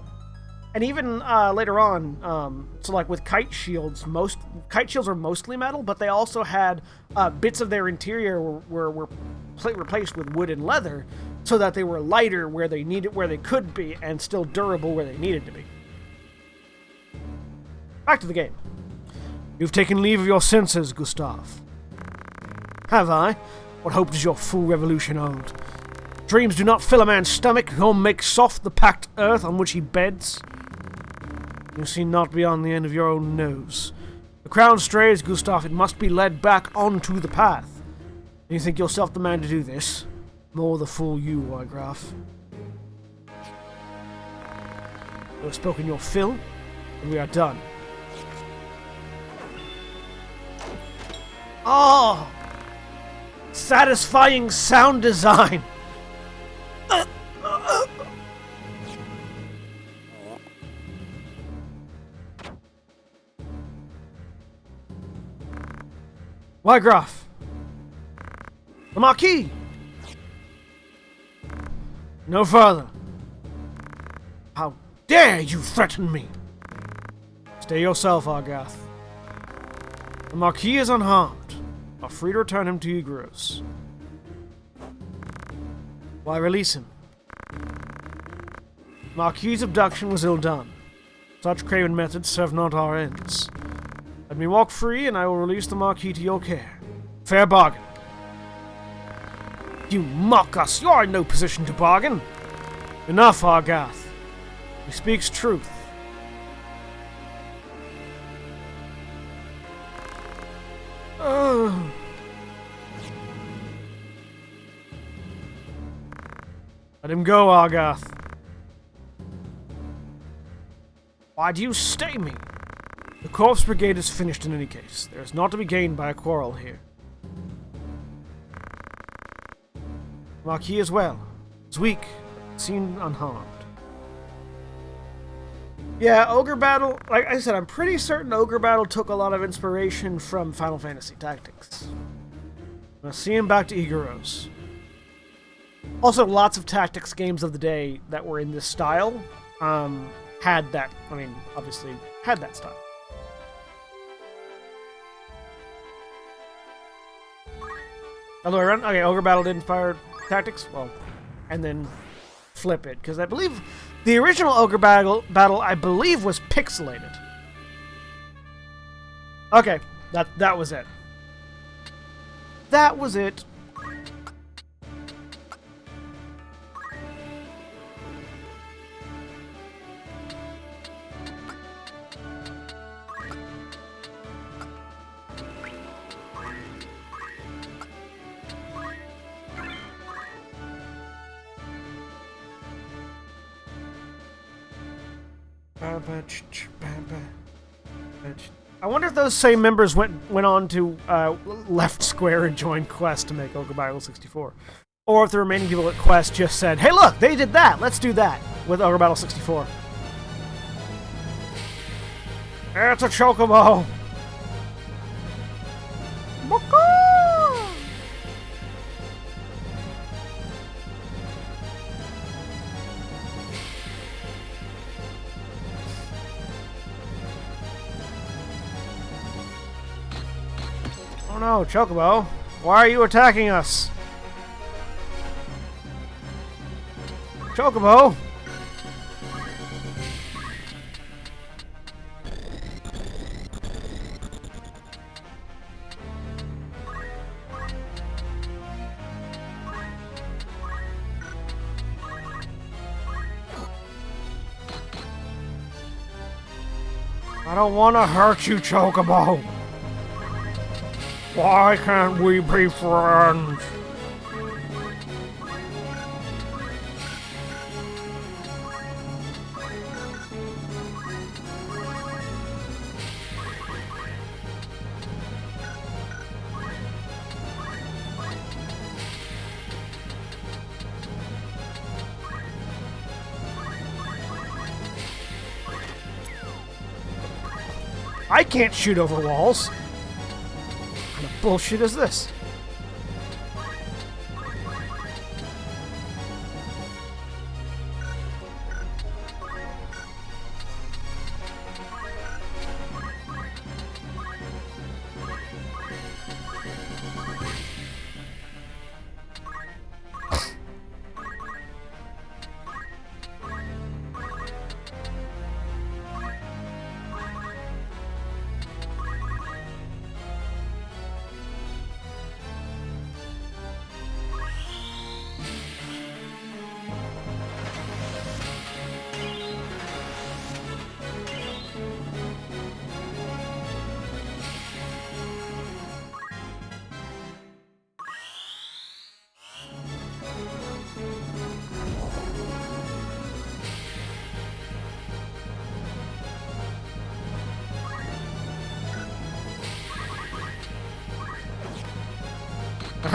And even later on, so like with kite shields were mostly metal, but they also had bits of their interior were replaced with wood and leather, so that they were lighter where they could be, and still durable where they needed to be. Back to the game. You've taken leave of your senses, Gustav. Have I? What hope does your fool revolution hold? Dreams do not fill a man's stomach, nor make soft the packed earth on which he beds. You see not beyond the end of your own nose. The crown strays, Gustav. It must be led back onto the path. Do you think yourself the man to do this? More the fool you, Wygraf. You have spoken your fill, and we are done. Oh! Satisfying sound design! Wygraf! The Marquis! No further. How dare you threaten me? Stay yourself, Argath. The Marquis is unharmed. Are free to return him to Igros. Why release him? Marquis' abduction was ill done. Such craven methods serve not our ends. Let me walk free, and I will release the Marquis to your care. Fair bargain. You mock us! You are in no position to bargain! Enough, Argath. He speaks truth. Let him go, Argath. Why do you stay me? The Corpse Brigade is finished in any case. There is naught to be gained by a quarrel here. Marquis as well. He's weak, but seemed unharmed. Yeah, Ogre Battle, like I said, I'm pretty certain Ogre Battle took a lot of inspiration from Final Fantasy Tactics. Now see him back to Igros. Also, lots of Tactics games of the day that were in this style had that, obviously, had that style. Other way around? Okay, Ogre Battle did inspire Tactics? Well, and then flip it, because I believe the original Ogre Battle, I believe, was pixelated. Okay, that was it. That was it. I wonder if those same members went on to left Square and joined Quest to make Ogre Battle 64. Or if the remaining people at Quest just said, hey look, they did that, let's do that with Ogre Battle 64. It's a chocobo! Oh no, Chocobo! Why are you attacking us? Chocobo! I don't want to hurt you, Chocobo! Why can't we be friends? I can't shoot over walls. What kind of bullshit is this?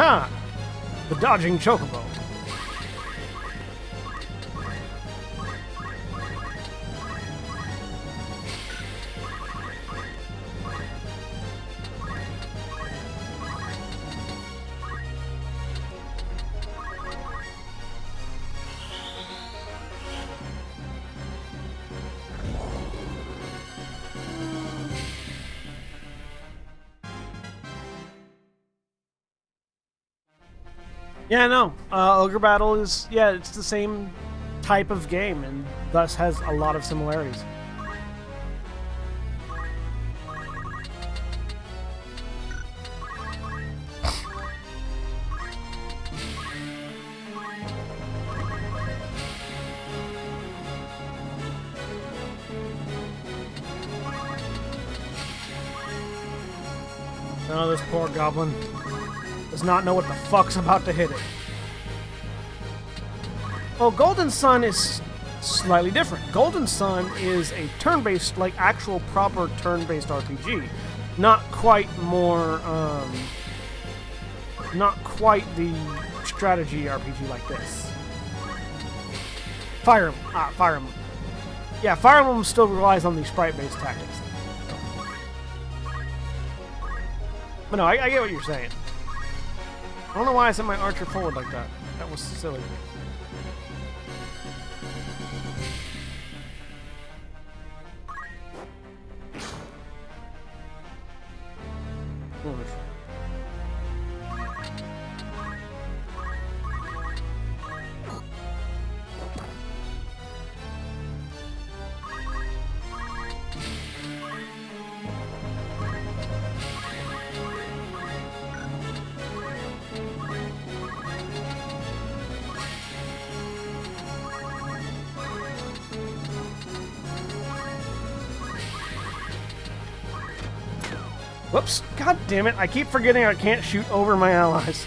Aha! The dodging chocobo. Yeah, no. Ogre Battle is, yeah, it's the same type of game and thus has a lot of similarities. Oh, this poor goblin does not know what the fuck's about to hit it. Well, Golden Sun is slightly different. Golden Sun is a turn-based, like actual proper turn-based RPG. Not quite not quite the strategy RPG like this. Fire Emblem. Yeah, Fire Emblem still relies on the sprite-based tactics. But no, I get what you're saying. I don't know why I sent my archer forward like that. That was silly. Foolish. Whoops. God damn it. I keep forgetting I can't shoot over my allies.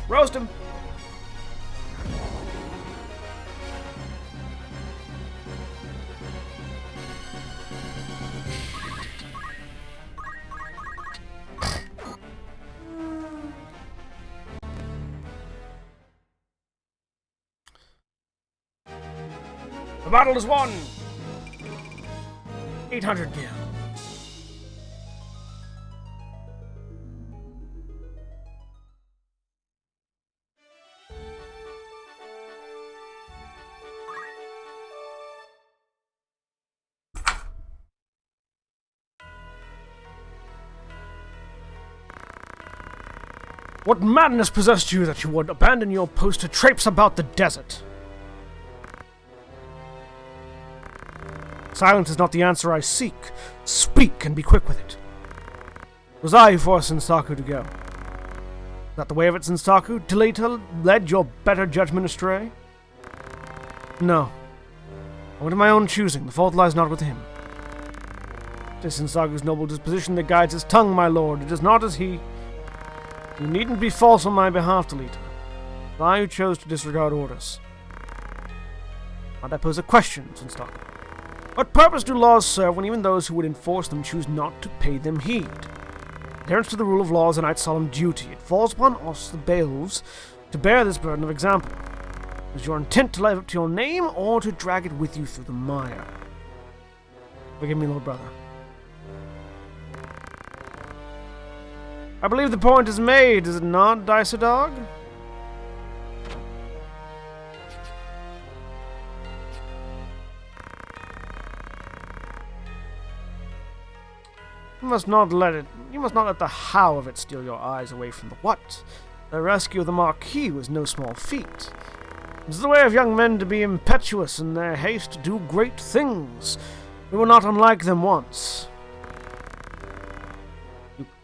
Roast him. The battle is won! 800 gil. What madness possessed you that you would abandon your post to traipse about the desert? Silence is not the answer I seek. Speak and be quick with it. It was I who forced Sensaku to go. Is that the way of it, Sensaku? Delita led your better judgment astray? No. I went of my own choosing. The fault lies not with him. It is Sensaku's noble disposition that guides his tongue, my lord. It is not as he. You needn't be false on my behalf, Delita. It was I who chose to disregard orders. Might I pose a question, Sensaku? What purpose do laws serve when even those who would enforce them choose not to pay them heed? Adherence to the rule of law is a knight's solemn duty. It falls upon us, the bailiffs, to bear this burden of example. Is your intent to live up to your name, or to drag it with you through the mire? Forgive me, Lord Brother. I believe the point is made, is it not, Dicer Dog? You must not let the how of it steal your eyes away from the what. The rescue of the Marquis was no small feat. It is the way of young men to be impetuous in their haste to do great things. We were not unlike them once.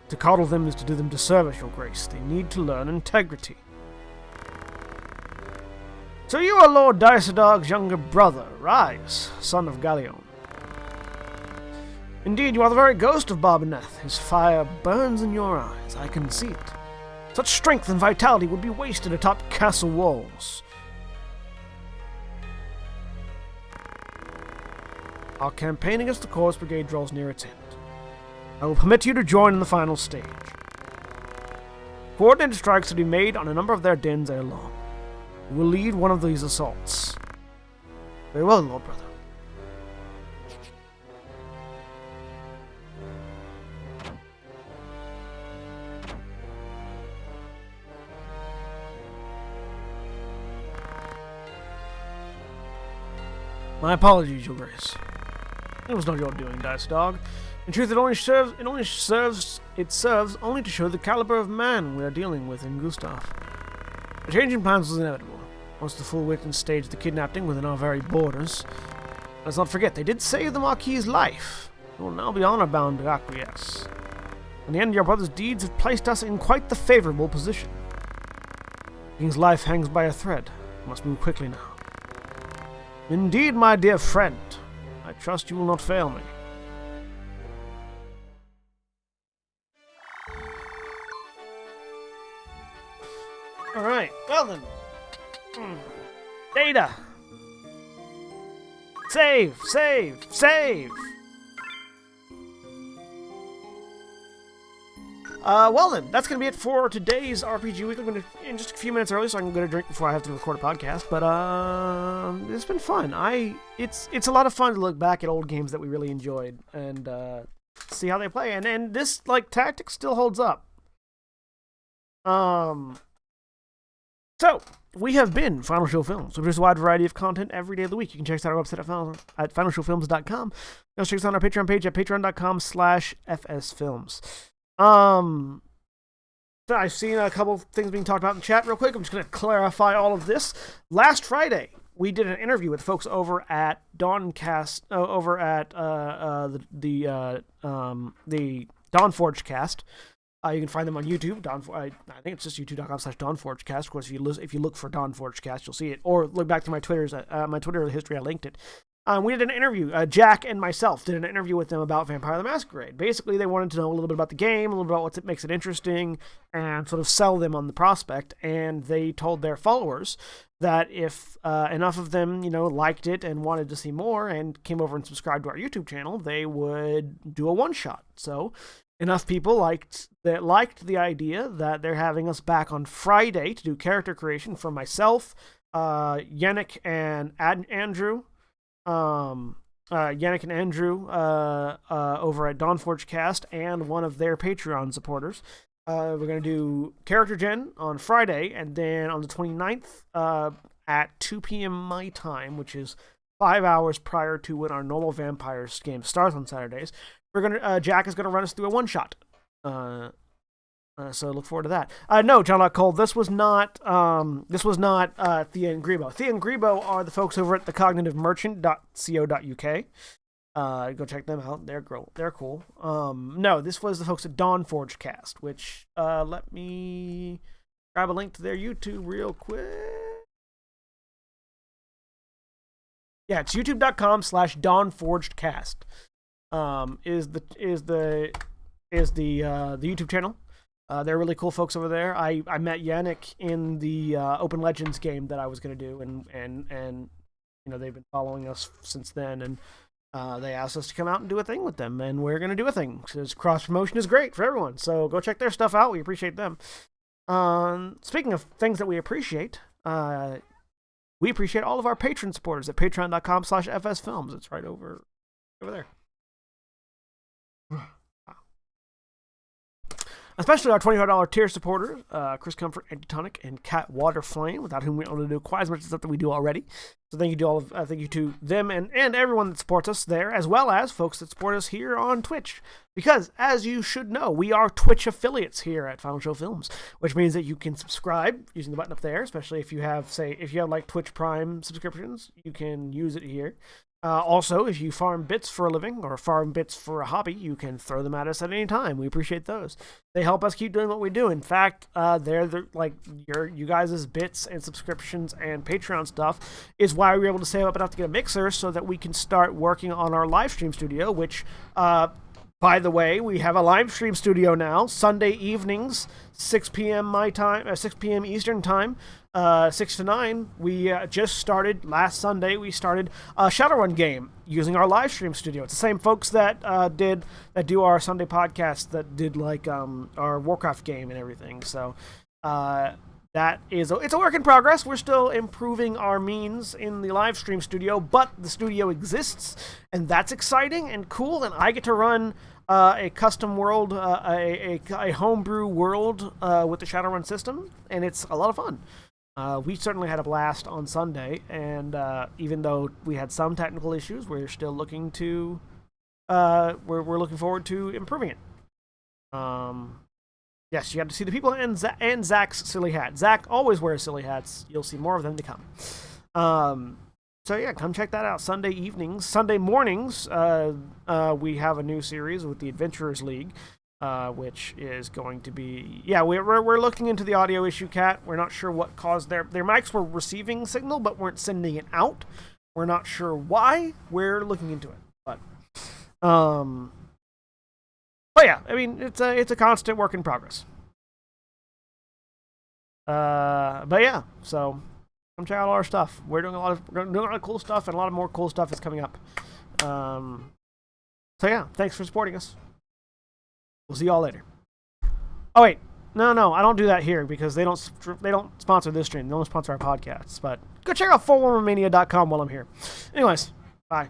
To coddle them is to do them disservice, your grace. They need to learn integrity. So you are Lord Dicer Dog's younger brother, Rise, son of Galleon. Indeed, you are the very ghost of Barbaneth. His fire burns in your eyes. I can see it. Such strength and vitality would be wasted atop castle walls. Our campaign against the Chorus Brigade draws near its end. I will permit you to join in the final stage. Coordinated strikes to be made on a number of their dens ere long. You will lead one of these assaults. Very well, Lord Brother. My apologies, Your Grace. It was not your doing, Dice Dog. In truth, it serves only to show the caliber of man we are dealing with in Gustav. The change in plans was inevitable. Once the full witness staged the kidnapping within our very borders. Let's not forget, they did save the Marquis's life. We will now be honor-bound to acquiesce. In the end, your brother's deeds have placed us in quite the favorable position. The king's life hangs by a thread. We must move quickly now. Indeed, my dear friend. I trust you will not fail me. Alright, well then. Data! Save! Save! Save! Well then, that's going to be it for today's RPG Weekly. I'm going to, in just a few minutes early, so I can get a drink before I have to record a podcast. But, it's been fun. It's a lot of fun to look back at old games that we really enjoyed and, see how they play. And this, like, tactic still holds up. So, we have been Final Show Films. We produce a wide variety of content every day of the week. You can check us out on our website at finalshowfilms.com. You can also check us out on our Patreon page at patreon.com/fsfilms. I've seen a couple things being talked about in the chat real quick. I'm just going to clarify all of this. Last Friday, we did an interview with folks over at Dawncast, over at the Dawnforge Cast. You can find them on YouTube. I think it's just youtube.com/DawnForgeCast. Of course, if you look for DawnForgeCast, you'll see it. Or look back to my Twitter history. I linked it. We did an interview. Jack and myself did an interview with them about Vampire the Masquerade. Basically, they wanted to know a little bit about the game, a little bit about what makes it interesting, and sort of sell them on the prospect. And they told their followers that if enough of them, liked it and wanted to see more and came over and subscribed to our YouTube channel, they would do a one-shot. So enough people liked the idea that they're having us back on Friday to do character creation for myself, Yannick and Andrew. Yannick and Andrew over at Dawnforge Cast and one of their Patreon supporters. We're going to do character gen on Friday, and then on the 29th at 2 p.m. my time, which is 5 hours prior to when our normal Vampires game starts on Saturdays. Jack is going to run us through a one-shot. So look forward to that. No, John Locke Cole, this was not Thea and Grebo. Thea and Grebo are the folks over at thecognitivemerchant.co.uk. Go check them out. They're cool. No, this was the folks at Dawnforge Cast, which, let me grab a link to their YouTube real quick. Yeah, it's youtube.com/DawnForgedCast. Is the YouTube channel. They're really cool folks over there. I met Yannick in the Open Legends game that I was going to do, and they've been following us since then, and they asked us to come out and do a thing with them, and we're going to do a thing, because cross-promotion is great for everyone, so go check their stuff out. We appreciate them. Speaking of things that we appreciate all of our patron supporters at patreon.com/fsfilms. It's right over there. Especially our $25 tier supporters, Chris Comfort, Antitonic, and Cat Waterflame, without whom we don't do quite as much stuff that we do already. So thank you to them and everyone that supports us there, as well as folks that support us here on Twitch. Because, as you should know, we are Twitch affiliates here at Final Show Films, which means that you can subscribe using the button up there, especially if you have like Twitch Prime subscriptions, you can use it here. Also, if you farm bits for a living or farm bits for a hobby, you can throw them at us at any time. We appreciate those. They help us keep doing what we do. In fact, you guys' bits and subscriptions and Patreon stuff is why we were able to save up enough to get a mixer so that we can start working on our live stream studio, which, by the way, we have a live stream studio now, Sunday evenings, 6 p.m. my time, 6 p.m. Eastern time. 6 to 9, we just started last Sunday. We started a Shadowrun game using our live stream studio. It's the same folks that do our Sunday podcast that did like our Warcraft game and everything. So it's a work in progress. We're still improving our means in the live stream studio, but the studio exists, and that's exciting and cool. And I get to run a custom world, a homebrew world with the Shadowrun system, and it's a lot of fun. We certainly had a blast on Sunday, and even though we had some technical issues, we're still looking to we're looking forward to improving it. Yes, you got to see the people and Zach's silly hat. Zach always wears silly hats. You'll see more of them to come. So yeah, come check that out. Sunday evenings, Sunday mornings. We have a new series with the Adventurers League. Which is going to be... Yeah, we're looking into the audio issue, Kat. We're not sure what caused their mics were receiving signal, but weren't sending it out. We're not sure why. We're looking into it. But yeah, I mean, it's a constant work in progress. But yeah, so come check out all our stuff. We're doing a lot of cool stuff, and a lot of more cool stuff is coming up. So yeah, thanks for supporting us. We'll see y'all later. Oh wait, no, I don't do that here because they don't sponsor this stream. They only sponsor our podcasts. But go check out 411mania.com while I'm here. Anyways, bye.